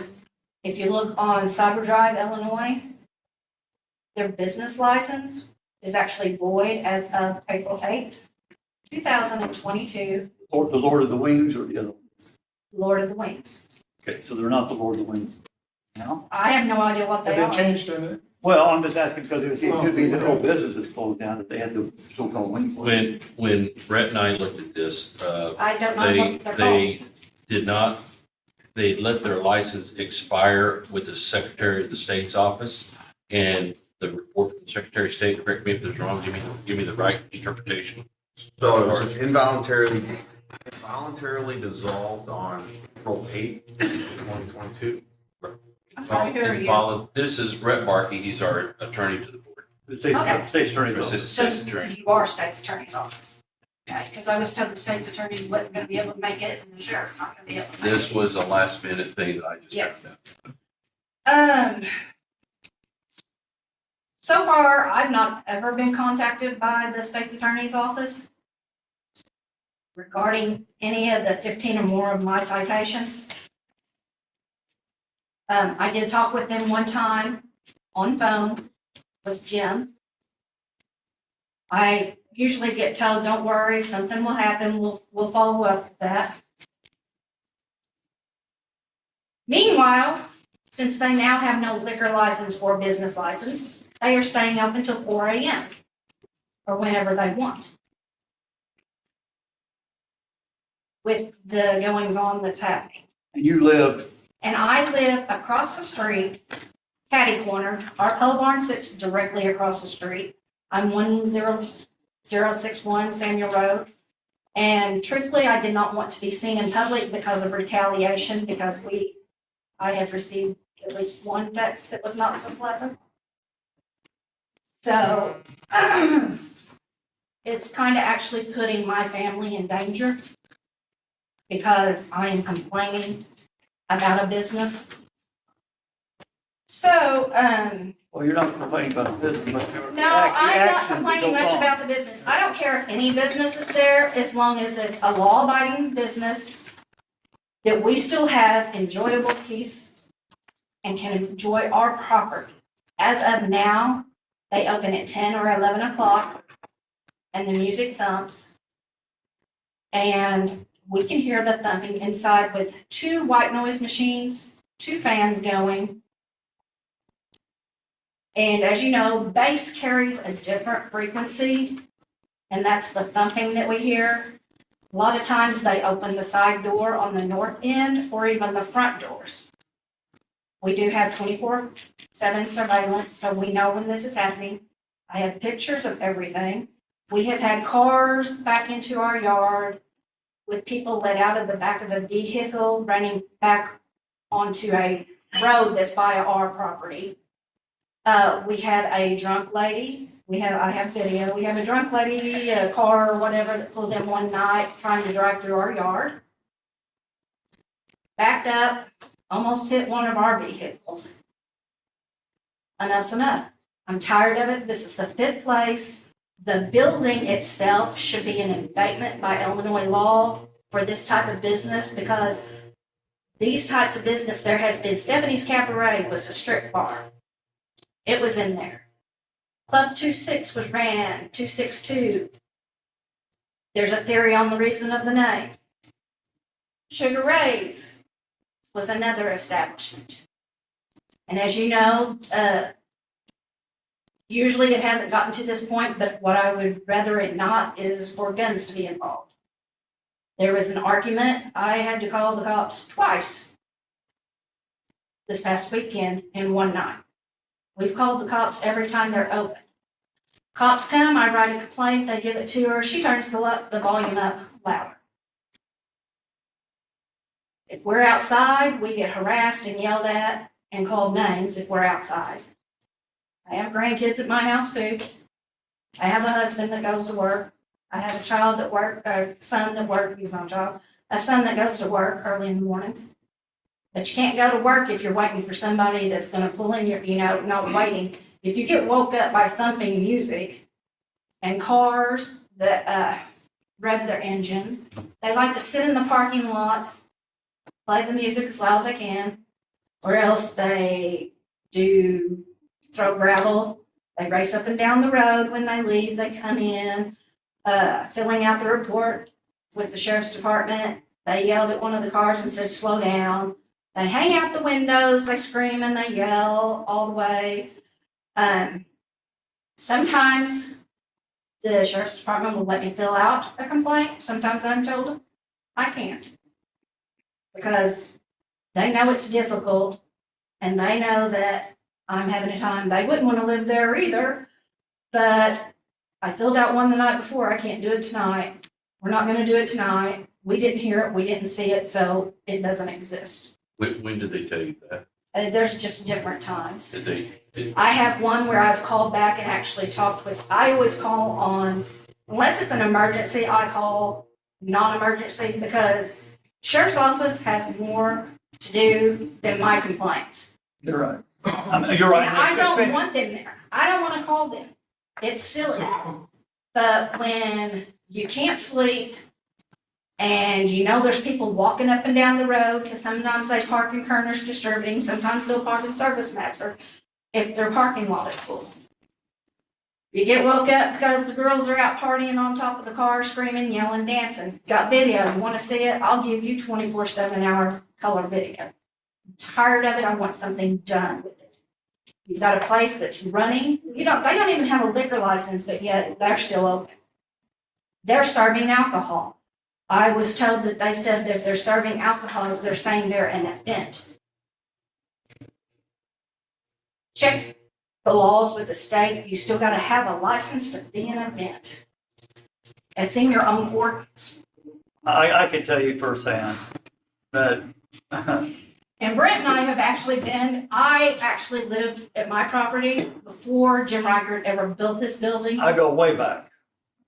if you look on Cyber Drive, Illinois, their business license is actually void as of April 8th, 2022, The Lord of the Wings or the other one? Lord of the Wings. Okay, so they're not the Lord of the Wings now? I have no idea what they Have are. they changed in it? Well, I'm just asking because it could be the whole business is closed down if they had the so-called wing. When Brett and I looked at this, I don't know they, what they're called. they did not, they let their license expire with the Secretary of the State's office. And the report from the Secretary of State, correct me if it's wrong, give me the right interpretation. So it was involuntarily dissolved on April 8th, 2022. I'm sorry, who are you? This is Brett Barkey, he's our attorney to the board. The state, Okay. state attorney's Assistant office. So State's attorney. you are state's attorney's office. Okay, because I was told the state's attorney wasn't gonna be able to make it and the sheriff's not gonna be able to make it. This was a last minute thing that I just Yes. found out. So far, I've not ever been contacted by the state's attorney's office regarding any of the 15 or more of my citations. I did talk with them one time on phone with Jim. I usually get told, don't worry, something will happen, we'll follow up with that. Meanwhile, since they now have no liquor license or business license, they are staying up until 4 a.m. or whenever they want. With the goings on that's happening. And you live, And I live across the street, catty corner. Our pole barn sits directly across the street. I'm 10061 Samuel Road. And truthfully, I did not want to be seen in public because of retaliation, because I had received at least one text that was not so pleasant. So it's kind of actually putting my family in danger because I am complaining about a business. So, well, you're not complaining about the business, but you're. no, I'm not complaining much about the business. I don't care if any business is there, as long as it's a law-abiding business that we still have enjoyable peace and can enjoy our property. As of now, they open at 10 or 11 o'clock and the music thumps. And we can hear the thumping inside with 2 white noise machines, 2 fans going. And as you know, bass carries a different frequency, and that's the thumping that we hear. A lot of times they open the side door on the north end or even the front doors. We do have 24/7 surveillance, so we know when this is happening. I have pictures of everything. We have had cars back into our yard with people let out of the back of a vehicle running back onto a road that's via our property. We had a drunk lady, I have video, we have a drunk lady, a car or whatever that pulled in one night trying to drive through our yard. Backed up, almost hit one of our vehicles. Enough's enough. I'm tired of it. This is the 5th place. The building itself should be an indictment by Illinois law for this type of business, because these types of business, there has been, Stephanie's Cabaret was a strip bar. It was in there. Club 26 was ran, 262. There's a theory on the reason of the name. Sugar Ray's was another establishment. And as you know, usually it hasn't gotten to this point, but what I would rather it not is for guns to be involved. There was an argument. I had to call the cops twice this past weekend in one night. We've called the cops every time they're open. Cops come, I write a complaint, they give it to her, she turns the volume up louder. If we're outside, we get harassed and yelled at and called names if we're outside. I have grandkids at my house too. I have a husband that goes to work. I have a child that a son that works, he's not a child, a son that goes to work early in the mornings. But you can't go to work if you're waiting for somebody that's gonna pull in your, not waiting. If you get woke up by thumping music and cars that rev their engines, they like to sit in the parking lot, play the music as loud as they can, or else they do throw gravel. They race up and down the road when they leave, they come in, filling out the report with the sheriff's department. They yelled at one of the cars and said, slow down. They hang out the windows, they scream and they yell all the way. Sometimes the sheriff's department will let me fill out a complaint. Sometimes I'm told I can't. Because they know it's difficult and they know that I'm having a time. They wouldn't want to live there either. But I filled out one the night before. I can't do it tonight. We're not going to do it tonight. We didn't hear it. We didn't see it. So it doesn't exist. When did they tell you that? There's just different times. Did I have one where I've called back and actually talked with, I always call on, unless it's an emergency, I call non-emergency because sheriff's office has more to do than my complaints. You're right. You're right. And I don't want them there. I don't want to call them. It's silly. But when you can't sleep and you know there's people walking up and down the road, because sometimes they park in Kerner's Distributing, sometimes they'll park in Service Master if their parking lot is full. You get woke up because the girls are out partying on top of the car, screaming, yelling, dancing. Got video, you want to see it? I'll give you 24/7 hour color video. I'm tired of it. I want something done with it. You've got a place that's running. They don't even have a liquor license, but yet they're still open. They're serving alcohol. I was told that they said that if they're serving alcohol, they're saying they're an event. Check the laws with the state. You still got to have a license to be an event. It's in your own ordinance. I can tell you firsthand that And Brent and I have actually I actually lived at my property before Jim Reichert ever built this building. I go way back.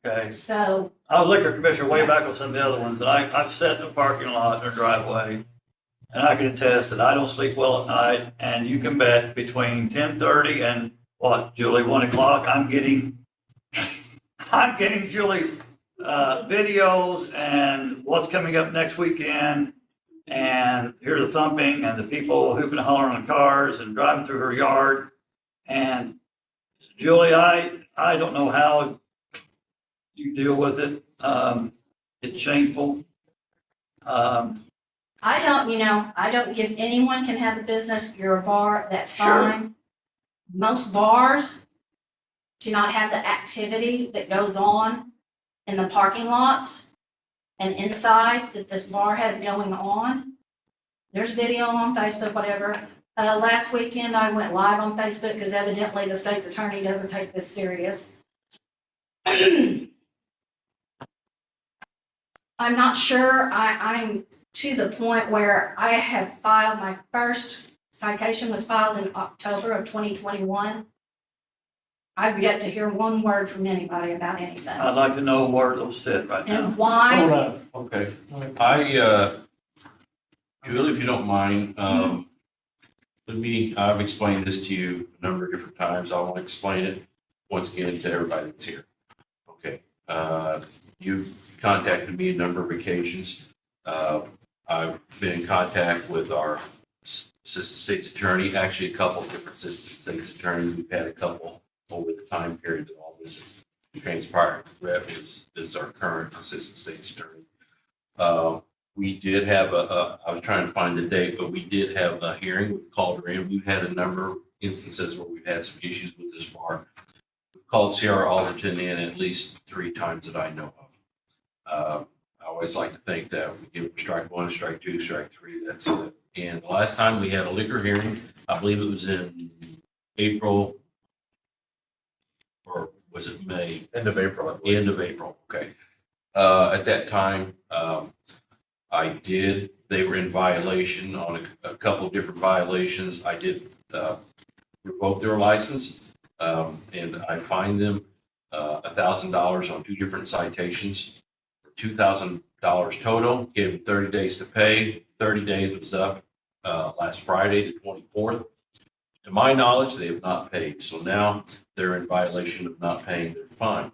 Okay. So, I was liquor commissioner way back with some of the other ones, and I've sat in the parking lot in their driveway. And I can attest that I don't sleep well at night, and you can bet between 10:30 and what, Julie, 1 o'clock, I'm getting Julie's videos and what's coming up next weekend. And hear the thumping and the people hooping and hollering on cars and driving through her yard. And Julie, I don't know how you deal with it. It's shameful. I don't give, anyone can have a business. You're a bar, that's Sure. fine. Most bars do not have the activity that goes on in the parking lots and inside that this bar has going on. There's video on Facebook, whatever. Last weekend, I went live on Facebook because evidently the state's attorney doesn't take this serious. I'm not sure. I'm to the point where I have filed, my first citation was filed in October of 2021. I've yet to hear one word from anybody about anything. I'd like to know where those sit right now. And why? Okay, Julie, if you don't mind, I've explained this to you a number of different times. I want to explain it once again to everybody that's here. Okay, you've contacted me a number of occasions. I've been in contact with our assistant state's attorney, actually a couple of different assistant state's attorneys. We've had a couple over the time period that all this is transpired. Rep is our current assistant state's attorney. We did have I was trying to find the date, but we did have a hearing with Calder Inn. We've had a number of instances where we've had some issues with this bar. We've called Sierra Alderton in at least 3 times that I know of. I always like to think that we give them strike 1, strike 2, strike 3, that's it. And the last time we had a liquor hearing, I believe it was in April, or was it May? End of April. I believe. End of April, okay. At that time, they were in violation on a couple of different violations. I did revoke their license, and I fined them $1,000 on 2 different citations, for $2,000 total, gave them 30 days to pay. 30 days was up last Friday, the 24th. To my knowledge, they have not paid. So now they're in violation of not paying their fine.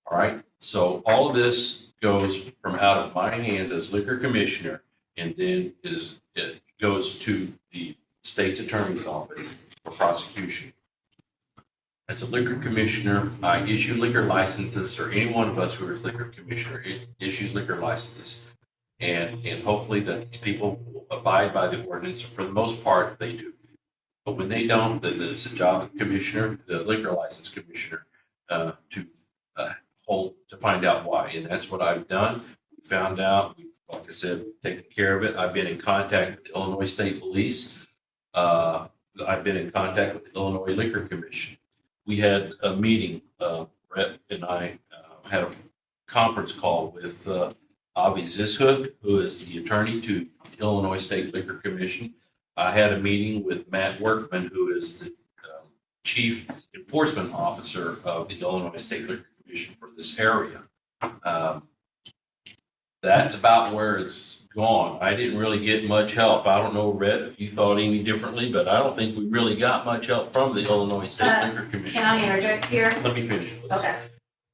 All right. So all of this goes from out of my hands as liquor commissioner, and then it goes to the state's attorney's office for prosecution. As a liquor commissioner, I issue liquor licenses, or any one of us who is liquor commissioner issues liquor licenses. And hopefully that people will abide by the ordinance. For the most part, they do. But when they don't, then it's the job of the commissioner, the liquor license commissioner, to find out why. And that's what I've done. We found out, like I said, taken care of it. I've been in contact with the Illinois State Police. I've been in contact with the Illinois Liquor Commission. We had a meeting, Brett and I had a conference call with Avi Zishook, who is the attorney to the Illinois State Liquor Commission. I had a meeting with Matt Workman, who is the chief enforcement officer of the Illinois State Liquor Commission for this area. That's about where it's gone. I didn't really get much help. I don't know, Rhett, if you thought any differently, but I don't think we really got much help from the Illinois State Liquor Commission. Can I interject here? Let me finish, please. Okay.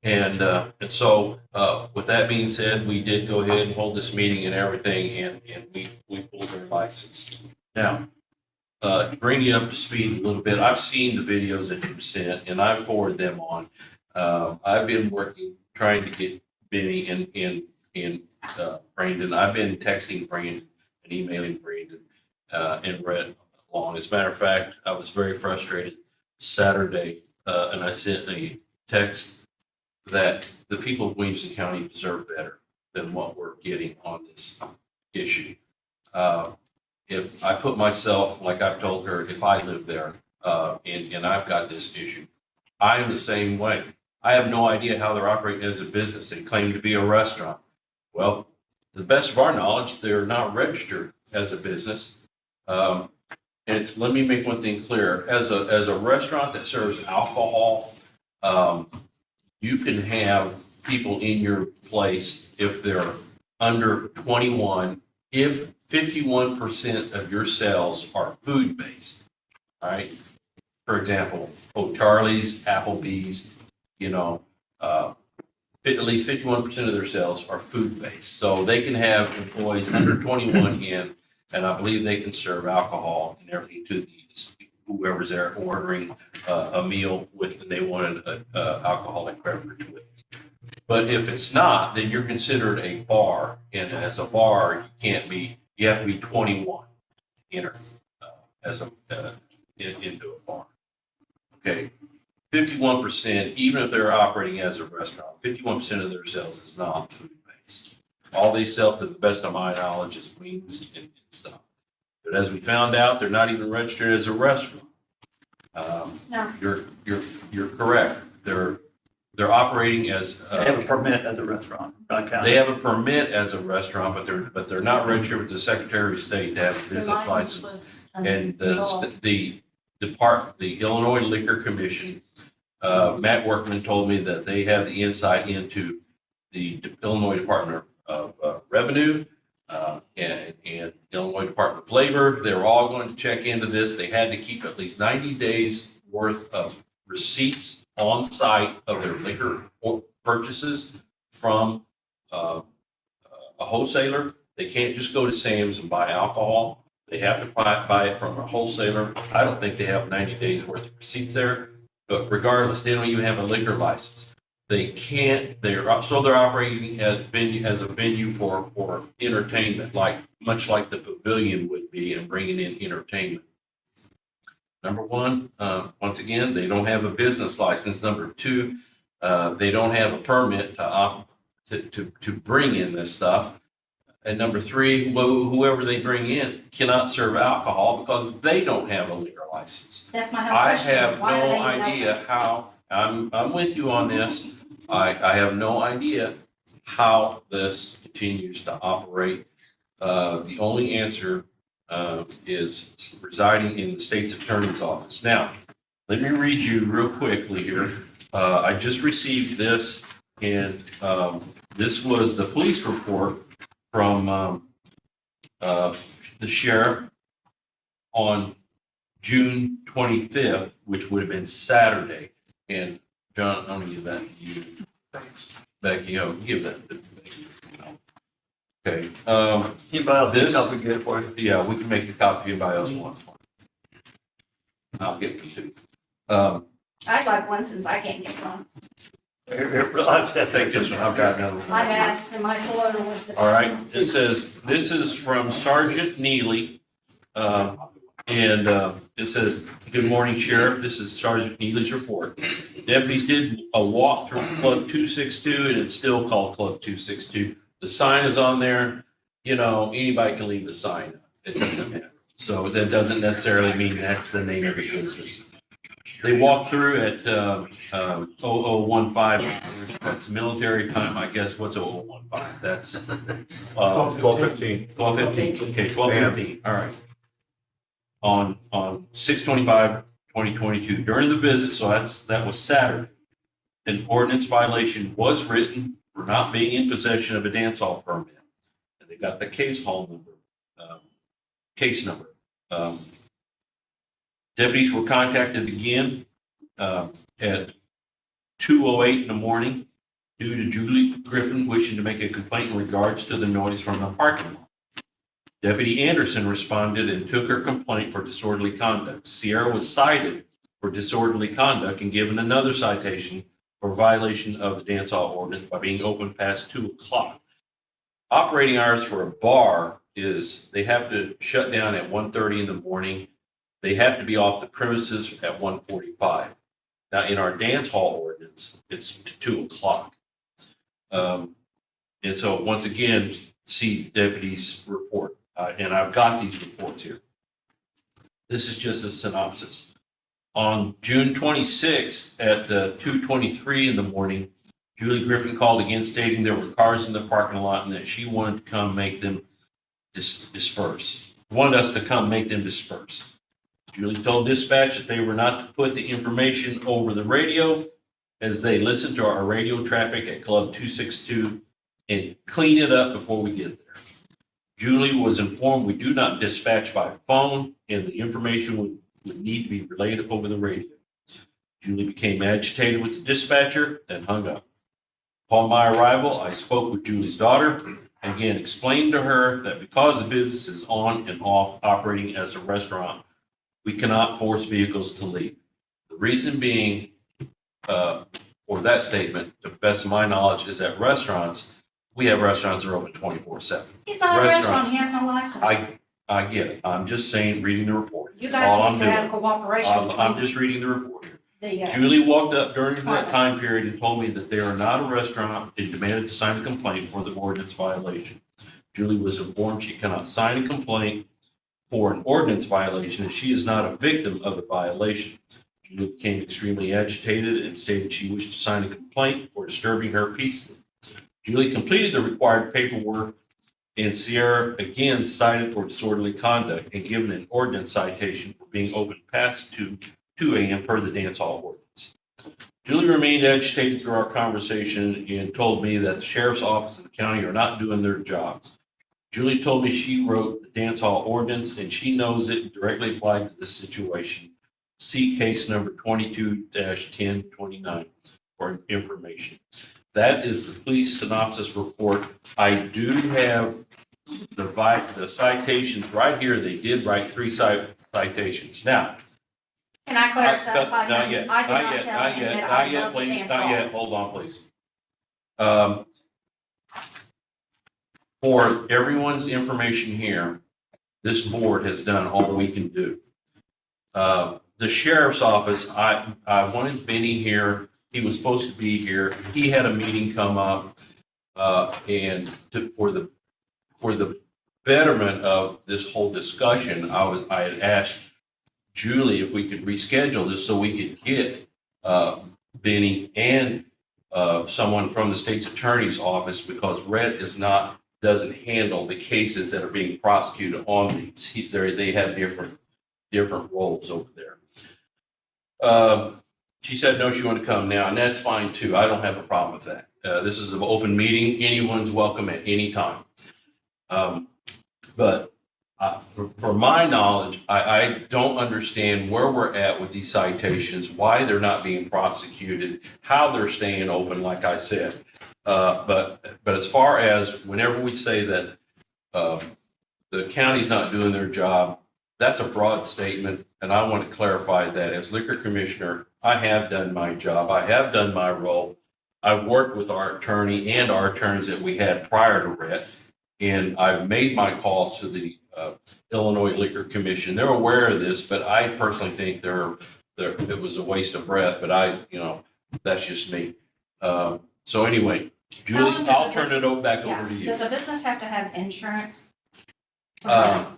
And so, with that being said, we did go ahead and hold this meeting and everything, and we pulled their license. Now, to bring you up to speed a little bit, I've seen the videos that you've sent, and I forwarded them on. I've been working, trying to get Benny and Brandon. I've been texting Brandon and emailing Brandon and Rhett along. As a matter of fact, I was very frustrated Saturday, and I sent a text that the people of Williamson County deserve better than what we're getting on this issue. If I put myself, like I've told her, if I live there and I've got this issue, I am the same way. I have no idea how they're operating as a business. They claim to be a restaurant. Well, to the best of our knowledge, they're not registered as a business. And let me make one thing clear. As a restaurant that serves alcohol, you can have people in your place if they're under 21, if 51% of your sales are food-based, all right? For example, O'Charlie's, Applebee's, at least 51% of their sales are food-based. So they can have employees under 21 in, and I believe they can serve alcohol and everything to whoever's there ordering a meal with, and they want an alcoholic beverage with. But if it's not, then you're considered a bar, and as a bar, you have to be 21 to enter into a bar. Okay, 51%, even if they're operating as a restaurant, 51% of their sales is not food-based. All they sell, to the best of my knowledge, is wings and stuff. But as we found out, they're not even registered as a restaurant. No. You're correct. They're operating as. They have a permit at the restaurant, not county. They have a permit as a restaurant, but they're not registered with the Secretary of State to have a business license. And the Illinois Liquor Commission, Matt Workman told me that they have the insight into the Illinois Department of Revenue and Illinois Department of Labor. They were all going to check into this. They had to keep at least 90 days worth of receipts on site of their liquor purchases from a wholesaler. They can't just go to Sam's and buy alcohol. They have to buy it from a wholesaler. I don't think they have 90 days worth of receipts there, but regardless, they don't even have a liquor license. They can't, they're operating as a venue for entertainment, much like the pavilion would be, and bringing in entertainment. Number one, once again, they don't have a business license. Number two, they don't have a permit to bring in this stuff. And number three, whoever they bring in cannot serve alcohol because they don't have a liquor license. That's my whole I question. have Why are no they even idea open? how, I'm with you on this. I have no idea how this continues to operate. The only answer is residing in the state's attorney's office. Now, let me read you real quickly here. I just received this, and this was the police report from the sheriff on June 25th, which would have been Saturday. And John, I'm going to give that to you. Thanks. Becky, give that to Becky. Okay. Anybody else This- think I could get it for you? Yeah, we can make a copy if anybody else wants one. I'll get them too. I'd like one since I can't get one. I'll I think this one, I've got another one. I've asked and my Florida was. All right, it says, this is from Sergeant Neely. And it says, "Good morning, Sheriff. This is Sergeant Neely's report. Deputies did a walk through Club 262, and it's still called Club 262. The sign is on there. You know, anybody can leave the sign up. It doesn't matter. So that doesn't necessarily mean that's the name of the business. They walked through at 0015. That's military time, I guess. What's 0015? That's 12:15. 12:15. Okay, 12:15. All right. On 6/25/2022, during the visit, so that was Saturday, an ordinance violation was written for not being in possession of a dance hall permit. And they got the case number. Deputies were contacted again at 2:08 in the morning due to Julie Griffin wishing to make a complaint in regards to the noise from the parking lot. Deputy Anderson responded and took her complaint for disorderly conduct. Sierra was cited for disorderly conduct and given another citation for violation of the dance hall ordinance by being open past 2:00. Operating hours for a bar is they have to shut down at 1:30 in the morning. They have to be off the premises at 1:45. Now, in our dance hall ordinance, it's 2:00. And so once again, see deputy's report. And I've got these reports here. This is just a synopsis. On June 26th at 2:23 in the morning, Julie Griffin called again stating there were cars in the parking lot and that she wanted to come make them disperse. Wanted us to come make them disperse. Julie told dispatch that they were not to put the information over the radio as they listened to our radio traffic at Club 262 and clean it up before we get there. Julie was informed we do not dispatch by phone and the information would need to be relayed over the radio. Julie became agitated with the dispatcher and hung up. Upon my arrival, I spoke with Julie's daughter and again explained to her that because the business is on and off operating as a restaurant, we cannot force vehicles to leave. The reason being for that statement, to the best of my knowledge, is that we have restaurants that are open 24/7. He's not a restaurant, Restaurants. he has no license. I get it. I'm just saying, reading the report. You That's all guys I'm need to doing. have cooperation I'm between just reading the report here. the, Julie walked up during that time period and told me that they are not a restaurant and demanded to sign a complaint for the ordinance violation. Julie was informed she cannot sign a complaint for an ordinance violation as she is not a victim of the violation. Julie became extremely agitated and stated she wished to sign a complaint for disturbing her peace. Julie completed the required paperwork and Sierra again cited for disorderly conduct and given an ordinance citation for being open past 2 a.m. per the dance hall ordinance. Julie remained agitated through our conversation and told me that the sheriff's office and the county are not doing their jobs. Julie told me she wrote the dance hall ordinance and she knows it directly applied to this situation. See case number 22-1029 for information. That is the police synopsis report. I do have the citations right here. They did write 3 citations. Now, can I clarify not something? yet, I did not not yet, tell not him yet, that not I yet, love the please, dance not hall. yet. Hold on, please. For everyone's information here, this board has done all we can do. The sheriff's office, I wanted Benny here. He was supposed to be here. He had a meeting come up, and for the betterment of this whole discussion, I had asked Julie if we could reschedule this so we could get Benny and someone from the state's attorney's office because Rhett doesn't handle the cases that are being prosecuted on these. They have different roles over there. She said no, she wanted to come now, and that's fine too. I don't have a problem with that. This is an open meeting. Anyone's welcome at any time. But for my knowledge, I don't understand where we're at with these citations, why they're not being prosecuted, how they're staying open, like I said. But as far as whenever we say that the county's not doing their job, that's a broad statement, and I want to clarify that as liquor commissioner, I have done my job. I have done my role. I've worked with our attorney and our attorneys that we had prior to Rhett, and I've made my calls to the Illinois Liquor Commission. They're aware of this, but I personally think it was a waste of breath, but that's just me. So anyway, How long Julie, does I'll a turn it back Yeah. over to you. Does a business have to have insurance? Um,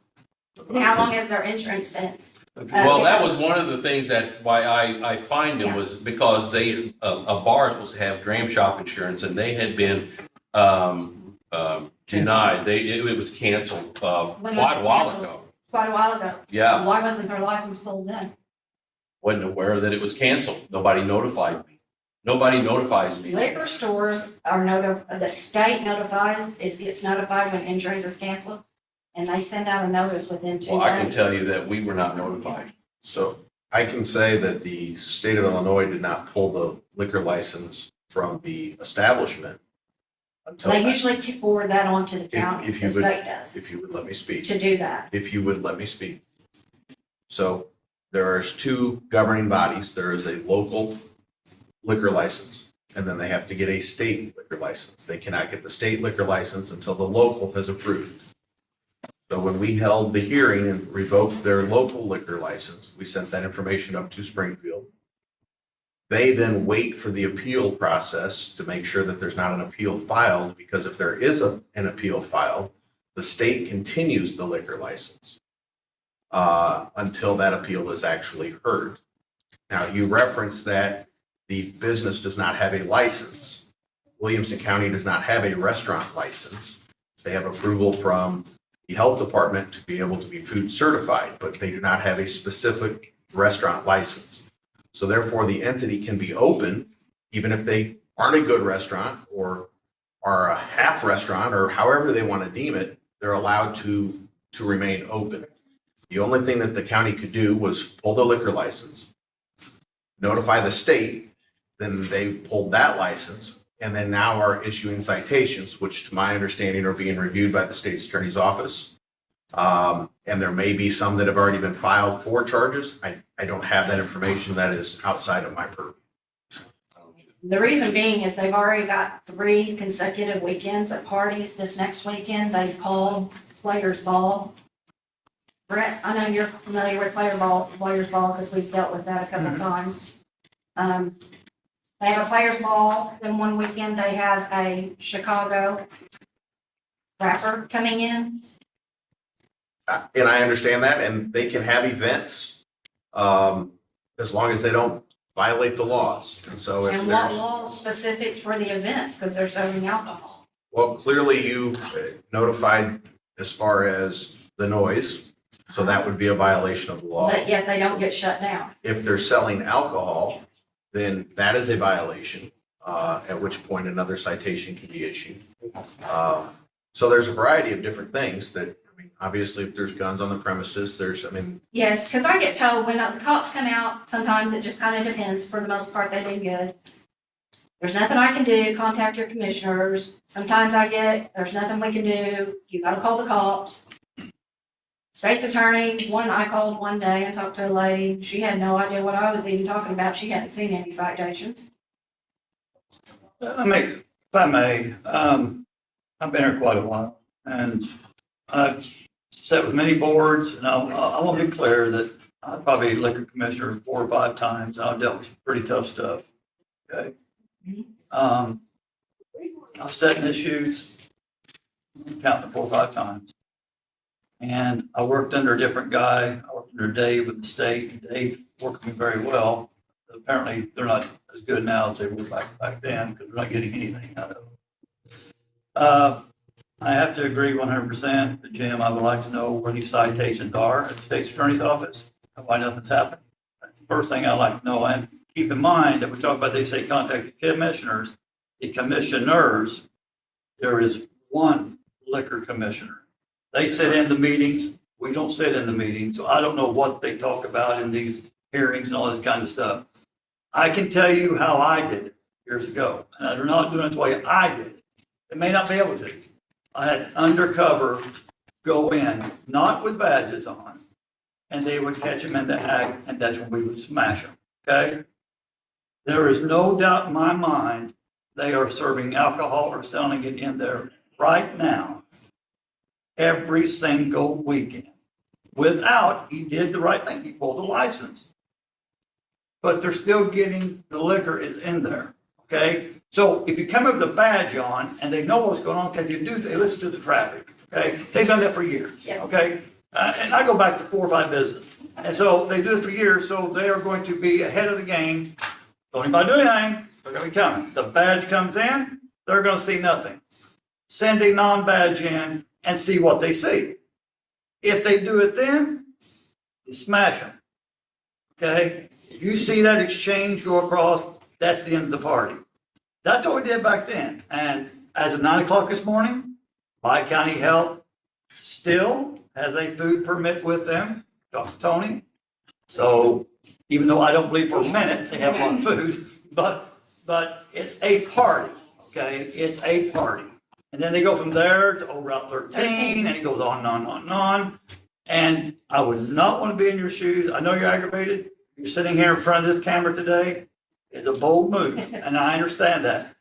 How long has their insurance been? Well, that was one of the things that why I fined them Yeah. was because they, a bar is supposed to have dram shop insurance and they had been, denied. It was canceled, When was quite a it while canceled? ago. Quite a while ago. Yeah, Why wasn't their license pulled then? wasn't aware that it was canceled. Nobody notified me. Nobody notifies me. Liquor stores are the state gets notified when insurance is canceled. And they send out a notice within 2 Well, I can days. tell you that we were not notified. So I can say that the state of Illinois did not pull the liquor license from the establishment until, They usually forward that on to the county, if you the would- state does, if you would let me speak. to do that. If you would let me speak. So there's two governing bodies. There is a local liquor license, and then they have to get a state liquor license. They cannot get the state liquor license until the local has approved. So when we held the hearing and revoked their local liquor license, we sent that information up to Springfield. They then wait for the appeal process to make sure that there's not an appeal filed, because if there is an appeal filed, the state continues the liquor license until that appeal is actually heard. Now, you referenced that the business does not have a license. Williamson County does not have a restaurant license. They have approval from the health department to be able to be food certified, but they do not have a specific restaurant license. So therefore, the entity can be open, even if they aren't a good restaurant or are a half restaurant, or however they want to deem it, they're allowed to remain open. The only thing that the county could do was pull the liquor license, notify the state, then they pulled that license, and then now are issuing citations, which to my understanding are being reviewed by the state's attorney's office. And there may be some that have already been filed for charges. I don't have that information. That is outside of my purview. The reason being is they've already got 3 consecutive weekends at parties. This next weekend, they've called Players Ball. Brett, I know you're familiar with Players Ball, because we've dealt with that a couple of times. They have a Players Ball, then one weekend they have a Chicago rapper coming in. And I understand that, and they can have events as long as they don't violate the laws. And so if And what there's, law is specific for the events, because they're serving alcohol. well, clearly you notified as far as the noise, so that would be a violation of the law. But yet they don't get shut down. If they're selling alcohol, then that is a violation, at which point another citation can be issued. So there's a variety of different things that, I mean, obviously, if there's guns on the premises, Yes, because I get told when the cops come out, sometimes it just kind of depends. For the most part, they do good. There's nothing I can do, contact your commissioners. Sometimes there's nothing we can do, you gotta call the cops. State's attorney, I called one day and talked to a lady, she had no idea what I was even talking about, she hadn't seen any citations. I mean, if I may, I've been here quite a while, and I've sat with many boards, and I want to be clear that I'm probably liquor commissioner 4 or 5 times, and I've dealt with some pretty tough stuff, okay? I've sat in his shoes, counting 4 or 5 times. And I worked under a different guy. I worked under Dave with the state, and Dave worked with me very well. Apparently, they're not as good now as they were back then, because they're not getting anything out of it. I have to agree 100%, but Jim, I would like to know where these citations are at the state's attorney's office, and why nothing's happened. That's the first thing I'd like to know. And keep in mind that we talk about, they say contact the commissioners. The commissioners, there is one liquor commissioner. They sit in the meetings. We don't sit in the meetings. So I don't know what they talk about in these hearings and all this kind of stuff. I can tell you how I did it years ago, and they're not doing it the way I did it. They may not be able to. I had undercover go in, not with badges on, and they would catch them in the act, and that's when we would smash them, okay? There is no doubt in my mind they are serving alcohol or selling it in there right now. every single weekend. He did the right thing, he pulled the license. But they're still getting, the liquor is in there, okay? So if you come up with a badge on and they know what's going on, because they listen to the traffic, okay? They've done that for years, Yes. okay? And I go back to 4 or 5 businesses. And so they do it for years, so they are going to be ahead of the game. Don't anybody do anything, they're gonna be coming. The badge comes in, they're gonna see nothing. Send a non-badge in and see what they see. If they do it then, you smash them. Okay? If you see that exchange go across, that's the end of the party. That's what we did back then. And as of 9 o'clock this morning, Pike County Health still has a food permit with them, Dr. Tony. So even though I don't believe for a minute they have a lot of food, but it's a party, okay? It's a party. And then they go from there to Old Route 13, and it goes on and on and on and on. And I would not want to be in your shoes. I know you're aggravated. You're sitting here in front of this camera today. It's a bold move, and I understand that.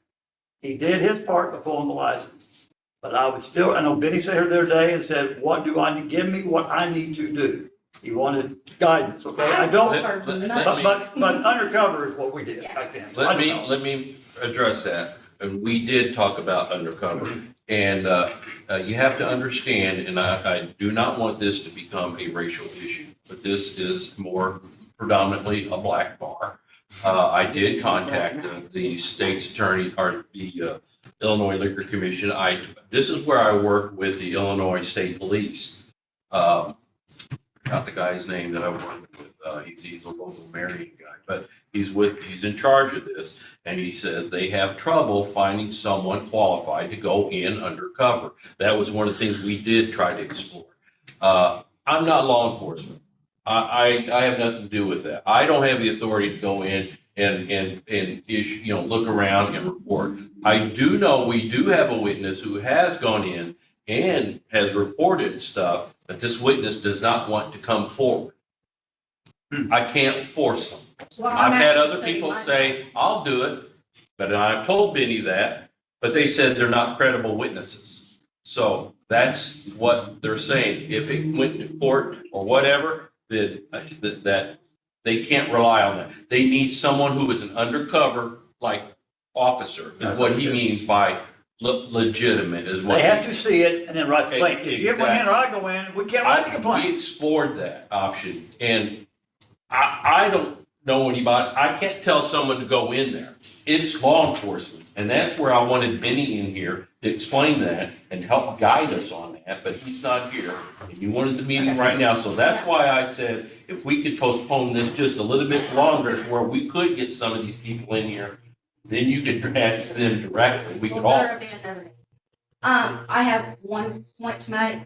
He did his part by pulling the license. But I would still, I know Benny sat here the other day and said, what do I need? Give me what I need to do. He wanted guidance, okay? I don't, but undercover is what we did back then. So I don't know. Let me address that. And we did talk about undercover. And you have to understand, and I do not want this to become a racial issue, but this is more predominantly a black bar. I did contact the state's attorney or the Illinois Liquor Commission. This is where I work with the Illinois State Police. Not the guy's name that I worked with. He's a local Marion guy, but he's in charge of this. And he said they have trouble finding someone qualified to go in undercover. That was one of the things we did try to explore. I'm not law enforcement. I have nothing to do with that. I don't have the authority to go in and issue, look around and report. I do know we do have a witness who has gone in and has reported stuff, but this witness does not want to come forward. I can't force them. Well, I'm I've had actually other putting people myself- say, I'll do it, but I've told Benny that, but they said they're not credible witnesses. So that's what they're saying. If it went to court or whatever, that they can't rely on that. They need someone who is an undercover, officer, is what he means by legitimate, is what. They have he- to see it and then write the complaint. If you went in or I go in, we can't write the We complaint. explored that option, and I don't know anybody, I can't tell someone to go in there. It's law enforcement, and that's where I wanted Benny in here to explain that and help guide us on that, but he's not here. And you wanted the meeting right now, so that's why I said if we could postpone this just a little bit longer to where we could get some of these people in here, then you could ask them directly. We could Well, all. there'll be another meeting. I have one point to make.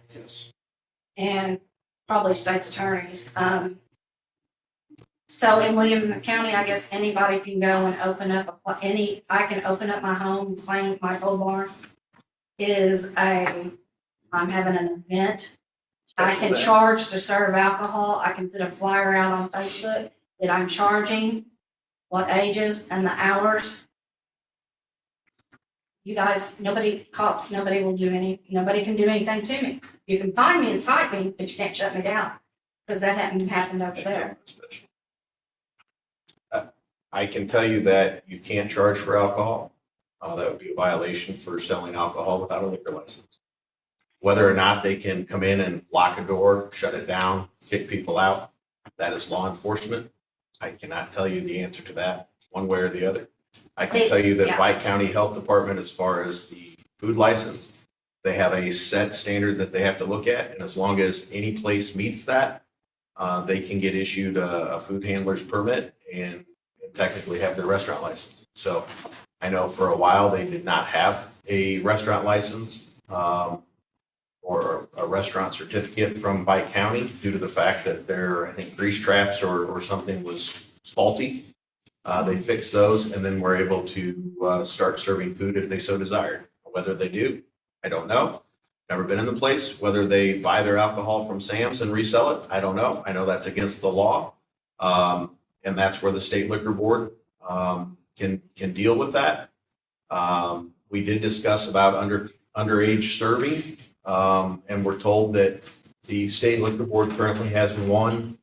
And probably state's attorneys. So in Williamson County, I guess anybody can go and open up I can open up my home and claim my old barn I'm having an event. I can charge to serve alcohol. I can put a flyer out on Facebook that I'm charging, what ages and the hours. You guys, nobody will nobody can do anything to me. You can find me and cite me, but you can't shut me down, because that hadn't happened over there. I can tell you that you can't charge for alcohol. That would be a violation for selling alcohol without a liquor license. Whether or not they can come in and lock a door, shut it down, kick people out, that is law enforcement. I cannot tell you the answer to that, one way or the other. I can See, tell you that yeah. Pike County Health Department, as far as the food license, they have a set standard that they have to look at, and as long as any place meets that, they can get issued a food handler's permit and technically have their restaurant license. So I know for a while they did not have a restaurant license or a restaurant certificate from Pike County due to the fact that their, I think, grease traps or something was faulty. They fixed those and then were able to start serving food if they so desired. Whether they do, I don't know. Never been in the place. Whether they buy their alcohol from Sam's and resell it, I don't know. I know that's against the law. And that's where the state liquor board can deal with that. We did discuss about underage serving. And we're told that the state liquor board currently has one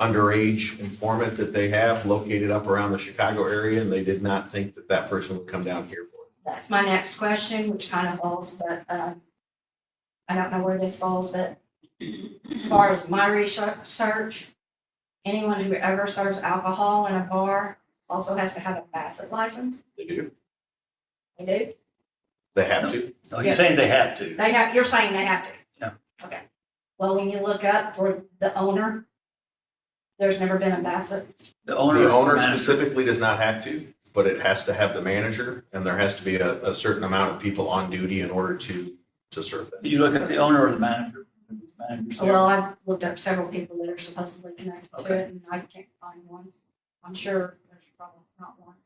underage informant that they have located up around the Chicago area, and they did not think that that person would come down here for it. That's my next question, which kind of falls, but, I don't know where this falls, but as far as my research, anyone who ever serves alcohol in a bar also has to have a Bassett license. They do. They do? They have to. No, you're saying they have to. They have, you're saying they have to? Yeah. Okay. Well, when you look up for the owner, there's never been a Bassett. The owner. The owner manager. specifically does not have to, but it has to have the manager, and there has to be a certain amount of people on duty in order to serve that. Did you look at the owner or the manager? Manager's there. Well, I've looked up several people that are supposedly connected to Okay. it, and I can't find one. I'm sure there's probably not one.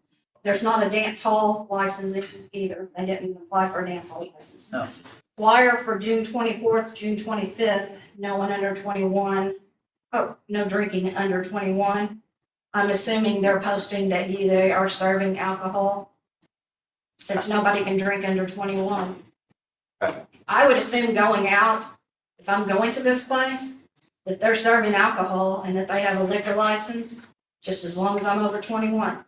There's not a dance hall license either. They didn't apply for a dance hall license. No. Flyer for June 24th, June 25th, no one under 21. Oh, no drinking under 21. I'm assuming they're posting that they are serving alcohol, since nobody can drink under 21. I would assume going out, if I'm going to this place, that they're serving alcohol and that they have a liquor license, just as long as I'm over 21.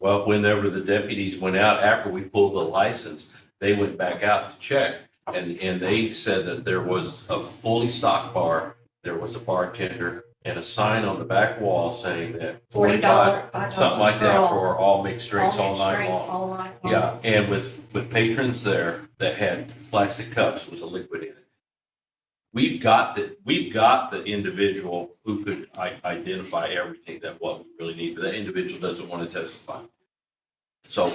Well, whenever the deputies went out, after we pulled the license, they went back out to check. And they said that there was a fully stocked bar, there was a bartender, and a sign on the back wall saying that $40, $45, something like that for all mixed drinks all mixed night drinks long. all night long. Yeah, and with patrons there that had plastic cups with a liquid in it. We've got the individual who could identify everything that what we really need, but that individual doesn't want to testify. So,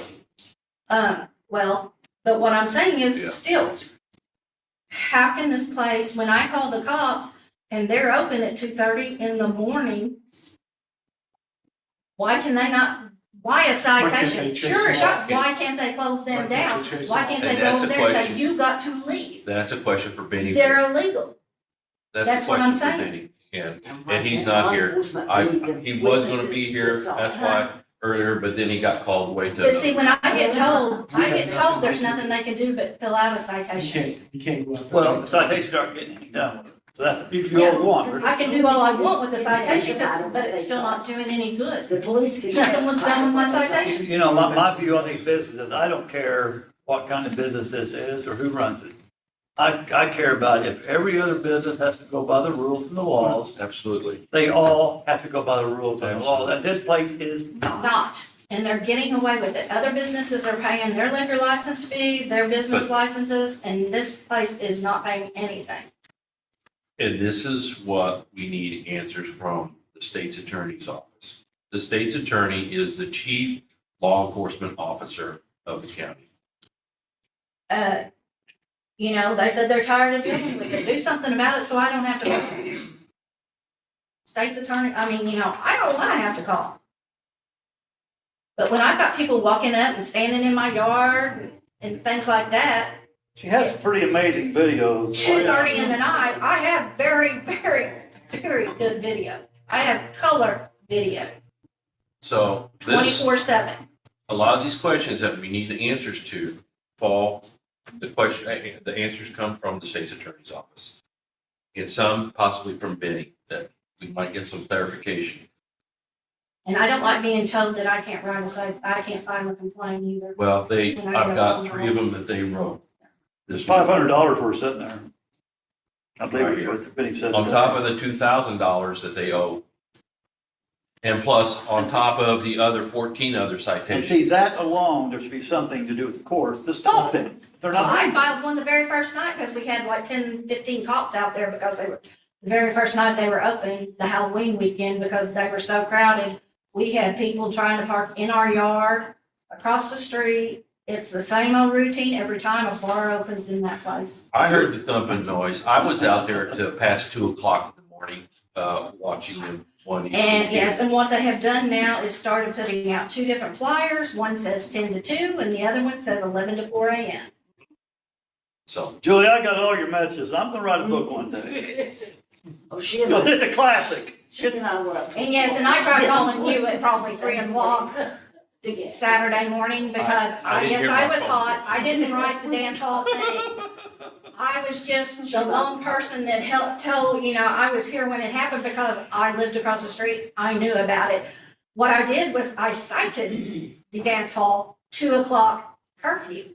Well, but what I'm saying Yeah. is still, how can this place, when I call the cops and they're open at 2:30 in the morning, why can they not, why a they citation? chase Sure, them sure, off? why can't they close them Why can't down? they chase Why them can't off? they And go that's over a there and say, question. you got to leave? that's a question for Benny. They're illegal. That's that's a what I'm question for saying. Benny. And he's not here. He was gonna be here, that's why earlier, but then he got called away to. But see, when I get told there's nothing they can do but fill out a You citation. can't go out there. Well, the citations aren't getting done with it. So that's, you can go one. I can do all I want with the citation, but it's still not doing any good. The police can. Nothing was done with my citation. You know, my view on these businesses, I don't care what kind of business this is or who runs it. I care about if every other business has to go by the rules and the laws, Absolutely. they all have to go by the rules and the laws, and this place is not. Not, and they're getting away with it. Other businesses are paying their liquor license fee, their business licenses, and this place is not paying anything. And this is what we need answers from the state's attorney's office. The state's attorney is the chief law enforcement officer of the county. You know, they said they're tired of dealing with it. Do something about it so I don't have to call. State's attorney, I mean, you know, I don't wanna have to call. But when I've got people walking up and standing in my yard and things like that, She has some pretty amazing videos. 2:30 in the night, I have very, very, very good video. I have color video, So this, 24/7. a lot of these questions that we need the answers to the answers come from the state's attorney's office. And some possibly from Benny, that we might get some clarification. And I don't like being told that I can't write I can't file a complaint either. Well, And I I've get a got phone 3 of them that they wrote. This $500 worth sitting there. I believe Right it's here. what Benny said. on top of the $2,000 that they owe. And plus, on top of the other 14 other And citations. see, that alone, there should be something to do with the courts to stop them. They're Well, not. I filed one the very first night because we had like 10, 15 cops out there because the very first night they were open, the Halloween weekend, because they were so crowded. We had people trying to park in our yard, across the street. It's the same old routine every time a bar opens in that place. I heard the thumping noise. I was out there till past 2:00 in the morning, watching them one evening. And yes, and what they have done now is started putting out 2 different flyers. One says 10 to 2 and the other one says 11 to 4 a.m. So, Julie, I got all your messages. I'm gonna write a book one day. Oh, shit. Well, it's a classic. Shit, I will. And yes, and I tried calling you at probably 3 o'clock. Saturday morning because I I didn't guess hear I my was phone. hot. I didn't write the dance hall thing. I was just the lone person that helped tell, I was here when it happened because I lived across the street. I knew about it. What I did was I cited the dance hall 2:00 curfew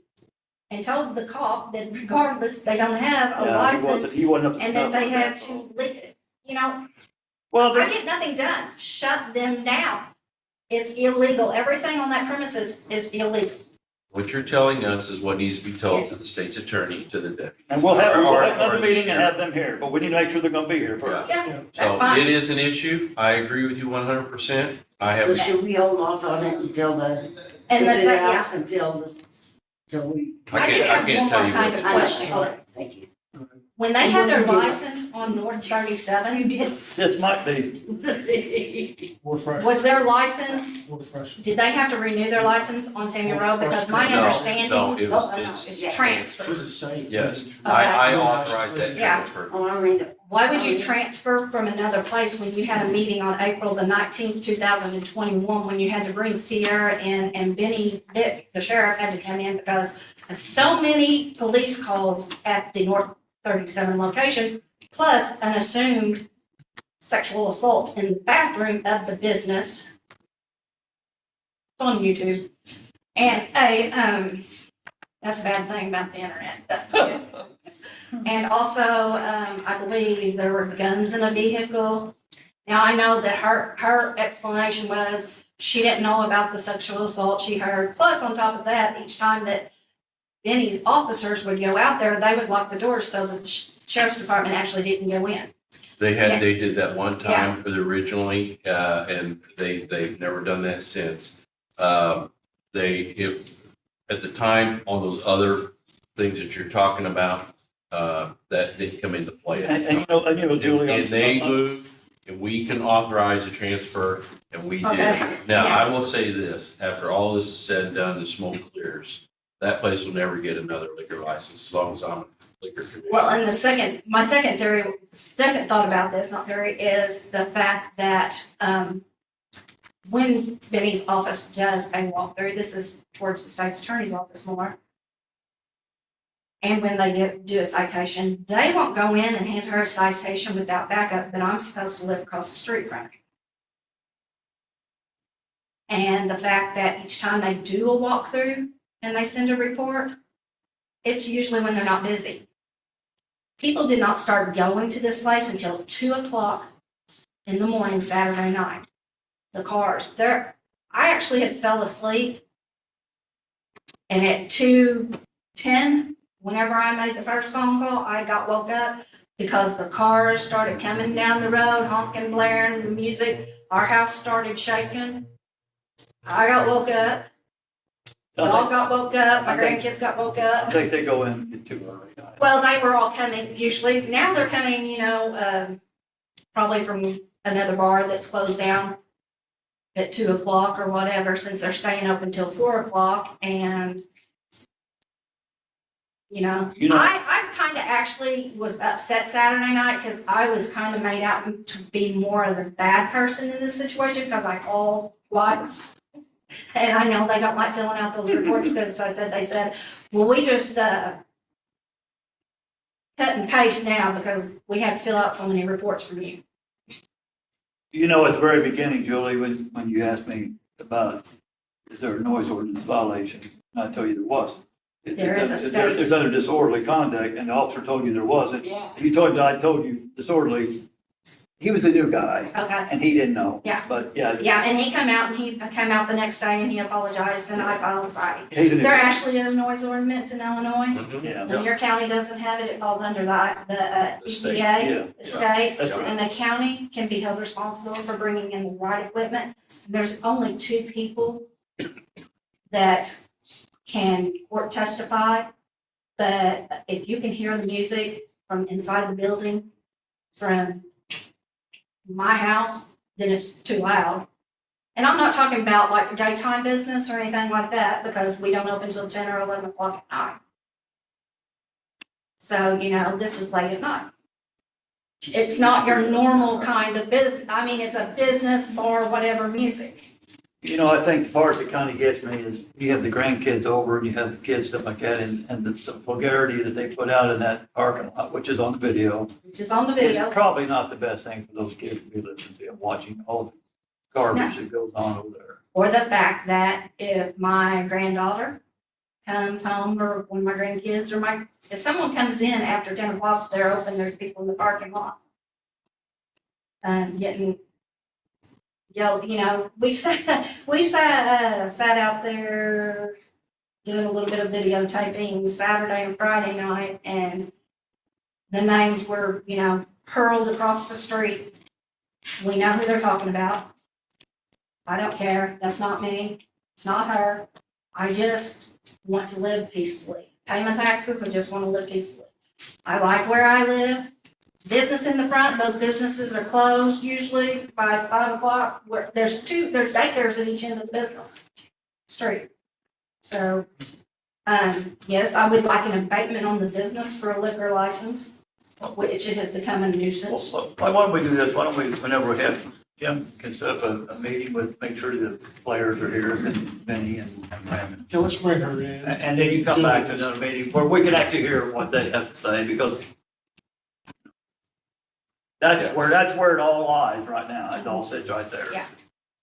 and told the cop that regardless, they don't have a Yeah, license he wasn't up to and that snuff they on had that, to, so. Well, I get nothing done. Shut them down. It's illegal. Everything on that premises is illegal. What you're telling us is what needs to be told to Yes. the state's attorney, to the deputy. and we'll have Or another the meeting and sheriff. have them here, but we need to make sure they're gonna be here first. Yeah, that's So fine. it is an issue. I agree with you 100%. I So have, should we hold off on it until the, And the, put it sec- out yeah. until we. I did I have can't one tell more you kind what. of question. Okay, thank you. When they had their What did you do? license on North 37, This might be, More fresh, was their license, more fresh. did they have to renew their license on Samuel Road? Because my No, understanding, no, it was- it's it's- transfer. She's the same. yes, Okay. I authorized that Yeah. transfer. Oh, I read it. Why would you transfer from another place when you had a meeting on April the 19th, 2021, when you had to bring Sierra in and Benny Dick, the sheriff, had to come in because of so many police calls at the North 37 location, plus an assumed sexual assault in the bathroom of the business. It's on YouTube. And that's a bad thing about the internet. but- And also, I believe there were guns in a vehicle. Now, I know that her explanation was she didn't know about the sexual assault she heard. Plus, on top of that, each time that Benny's officers would go out there, they would lock the doors so that the sheriff's department actually didn't go in. They did that one time for the originally, and they've never done that since. At the time, on those other things that you're talking about, that didn't come into play. and you know, Julie. And they moved, and we can authorize a transfer, and we did. Okay. Now, Yeah. I will say this, after all this is said and done, the smoke clears. That place will never get another liquor license as long as I'm liquor commissioner. Well, and my second thought about this, not theory, is the fact that, when Benny's office does a walkthrough, this is towards the state's attorney's office more. And when they do a citation, they won't go in and hand her a citation without backup, but I'm supposed to live across the street from her. And the fact that each time they do a walkthrough and they send a report, it's usually when they're not busy. People did not start going to this place until 2:00 in the morning, Saturday night. The cars, I actually had fell asleep. And at 2:10, whenever I made the first phone call, I got woke up because the cars started coming down the road, honking, blaring the music. Our house started shaking. I got woke up. Dog got woke up. My grandkids got woke up. I think they go in too early. Well, they were all coming usually. Now they're coming, probably from another bar that's closed down at 2:00 or whatever, since they're staying open till 4:00 and, I kind of actually was upset Saturday night because I was kind of made out to be more of the bad person in this situation because I called twice. And I know they don't like filling out those reports because they said, well, we just, cut and paste now because we had to fill out so many reports from you. At the very beginning, Julie, when you asked me about, is there a noise ordinance violation? And I told you there wasn't. There is a state. There's under disorderly conduct, and the officer told you there wasn't. Yeah. I told you disorderly. He was a new guy, Okay. and he didn't know. Yeah. But, yeah. Yeah, and he came out the next day and he apologized and I filed a citing. He's a new There guy. actually is noise ordinance in Illinois. Mhm. Yeah. When your county doesn't have it, it falls under the The state. EPA, Yeah. the state. That's right. And the county can be held responsible for bringing in the right equipment. There's only 2 people that can court testify. But if you can hear the music from inside the building, from my house, then it's too loud. And I'm not talking about like daytime business or anything like that because we don't open till 10 or 11 o'clock at night. So, this is late at night. It's not your normal kind of business. I mean, it's a business bar, whatever music. You know, I think the part that kind of gets me is you have the grandkids over and you have the kids, stuff like that, and the vulgarity that they put out in that parking lot, which is on the video. Which is on the It's video. probably not the best thing for those kids to be listening to and watching all the garbage that goes on over there. Or the fact that if my granddaughter comes home or one of my grandkids or if someone comes in after 10 o'clock, they're open, there's people in the parking lot. Getting yelled, we sat out there doing a little bit of videotaping Saturday and Friday night, and the names were, hurled across the street. We know who they're talking about. I don't care. That's not me. It's not her. I just want to live peacefully. Pay my taxes. I just want to live peacefully. I like where I live. Business in the front, those businesses are closed usually by 5 o'clock. There's daycares at each end of the business street. So, yes, I would like an abatement on the business for a liquor license, which it has become a nuisance. Well, why don't we do this? Why don't we, whenever we have, Jim can set up a meeting with, make sure the players are here, and Benny and Brandon. Yeah, let's bring her in. And then you come back to another meeting where we can actually hear what they have to say, because that's where it all lies right now. It all sits right there. Yeah.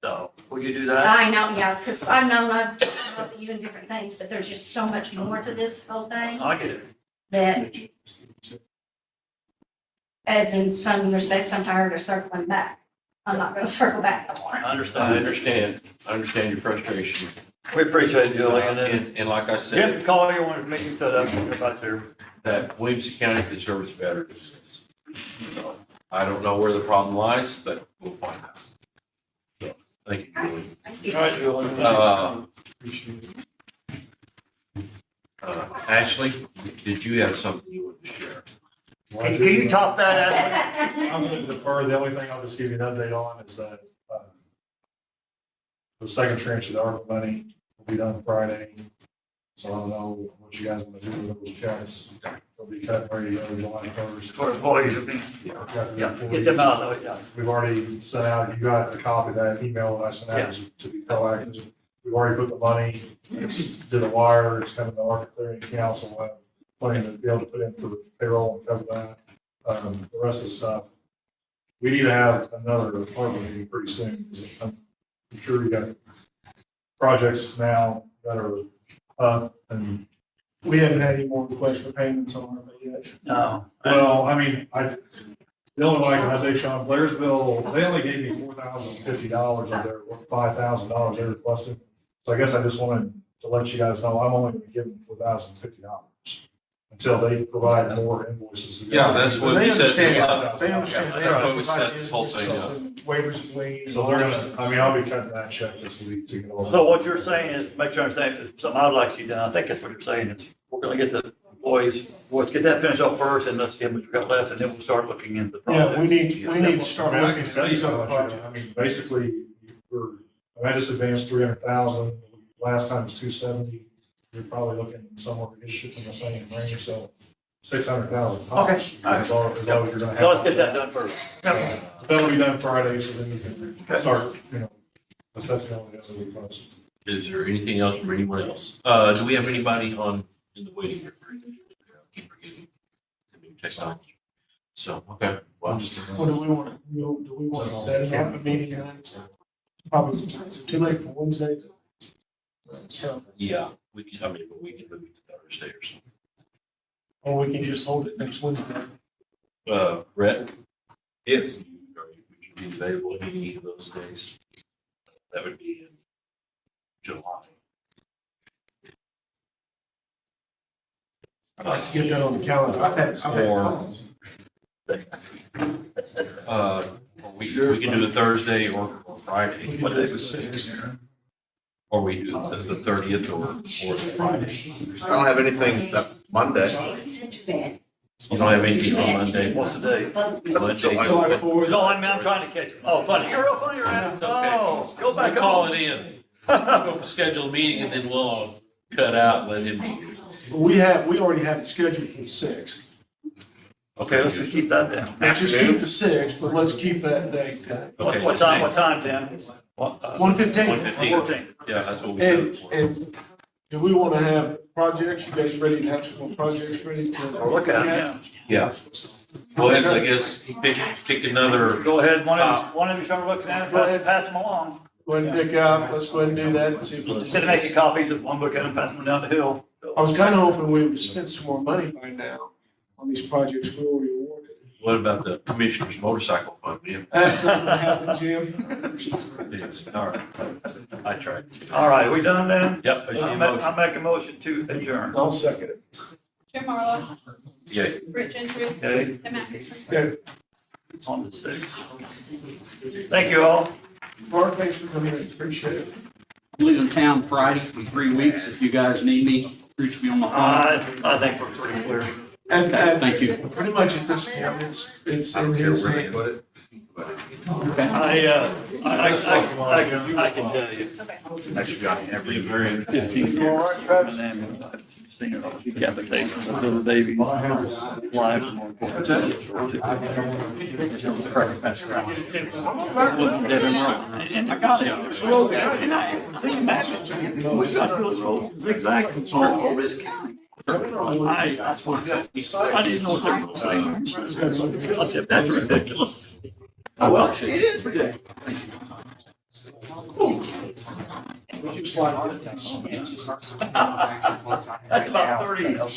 So, will you do that? I know, yeah, because I've talked about you and different things, but there's just so much more to this whole thing I get it. that, as in some respects, I'm tired of circling back. I'm not gonna circle back no more. I I understand. understand your frustration. We appreciate you, Julie, and then And like I Jim said, can call you when the meeting's set up, and everybody's here. that Williamson County deserves better than this. So, I don't know where the problem lies, but we'll find out. So, thank you, Julie. Thank you. All right, Julie. Ashley, did you have something you wanted to share? Can you top that, Ashley? I'm gonna defer. The only thing I'll just give you an update on is that, the second tranche of the ARPA money will be done Friday. So I don't know what you guys want to do with those checks. They'll be cut ready to go July 1st. For employees, I mean, yeah, get them out of it, yeah. We've already sent out, you got a copy of that email that I sent out to be proactive. We've already put the money, did a wire, it's coming to ARPA clearing council, we'll have plenty to be able to put in for payroll and cover that. The rest of the stuff, we need to have another ARPA meeting pretty soon. 'Cause I'm sure we got projects now that are up, and we haven't had any more requests for payments on ARPA yet. No. Well, I mean, the only one I can update you on, Blairsville, they only gave me $4,050 of their $5,000 they requested. So I guess I just wanted to let you guys know, I'm only gonna give them $4,050 until they provide more invoices. Yeah, that's what we set this up. They understand. That's what we set this whole thing up. Waivers and liens. So they're gonna, I mean, I'll be cutting that check this week to get all. So what you're saying is, make sure I'm saying, something I'd like to see done, I think that's what you're saying, is we're gonna get the employees, let's get that finished up first, and let's see how much we got left, and then we'll start looking into the project. Yeah, we need to start I mean, I looking can at tell you these how other much projects. I mean, basically, I just advanced 300,000. Last time was 270. You're probably looking somewhere ish in the same range, so 600,000. Okay, all right. Is all you're gonna have. So let's get that done first. That'll be done Friday, so then you can start, that's the only other request. Is there anything else from anyone else? Do we have anybody in the waiting room? Keep forgetting. I mean, technology. So, okay, well, just. What do we want to set it up a meeting? Probably too late for Wednesday. So, Yeah, we can move it to Thursday or something. or we can just hold it next Wednesday. Brett? Yes. Would you be available any of those days? That would be in July. I'd like to get that on the calendar. We can do a Thursday or Friday. What day was 6? Or we do the 30th or the Friday. I don't have anything that Monday. He's into bed. You don't have anything on Monday? What's the date? Monday. July 4th. No, I'm trying to catch, oh, funny, you're real funny, right? Oh, go back We'll call on. it in. We'll schedule a meeting and then we'll cut out, let him. We already have it scheduled for the 6th. Okay, let's just keep that down. Let's just keep the 6th, but let's keep that date. Okay, What time, Tim? 115. 115. Yeah, that's what we said. And, before. and do we want to have projects, you guys ready to have some more projects ready? Look at it. Yeah. Well, I guess pick another, Go ahead, one of you start looking at it, pass them along. Go ahead and pick out, let's go ahead and do that and see if. Instead of making copies, just one look at them, pass them down the hill. I was kind of hoping we would spend some more money by now on these projects we already awarded. what about the commissioner's motorcycle fund? Yeah. That's not gonna happen, Jim. It's, all right. I tried. All right, we done then? Yep, I see a motion. I'll make a motion to adjourn. I'll second it. Jim Marlowe, Yay. Rich Gentry, Okay, Tim Atkinson. Okay, on to 6. Thank you all. Mark, thanks for coming in, appreciate it. I'm leaving town Friday for 3 weeks. If you guys need me, reach me on the phone. I think we're pretty clear. And, Thank you. pretty much at this point, it's I don't in care his where you hands. put it. I can tell you. I should got every. 15 years. Seen it on decapitation of little Davies. Lives more important. What's that? And I got it. This road, and I think imagine, we got those roads zigzagging all over this county. I didn't know what they were gonna say. I said, that's ridiculous. Oh, well, it is ridiculous. That's about 30.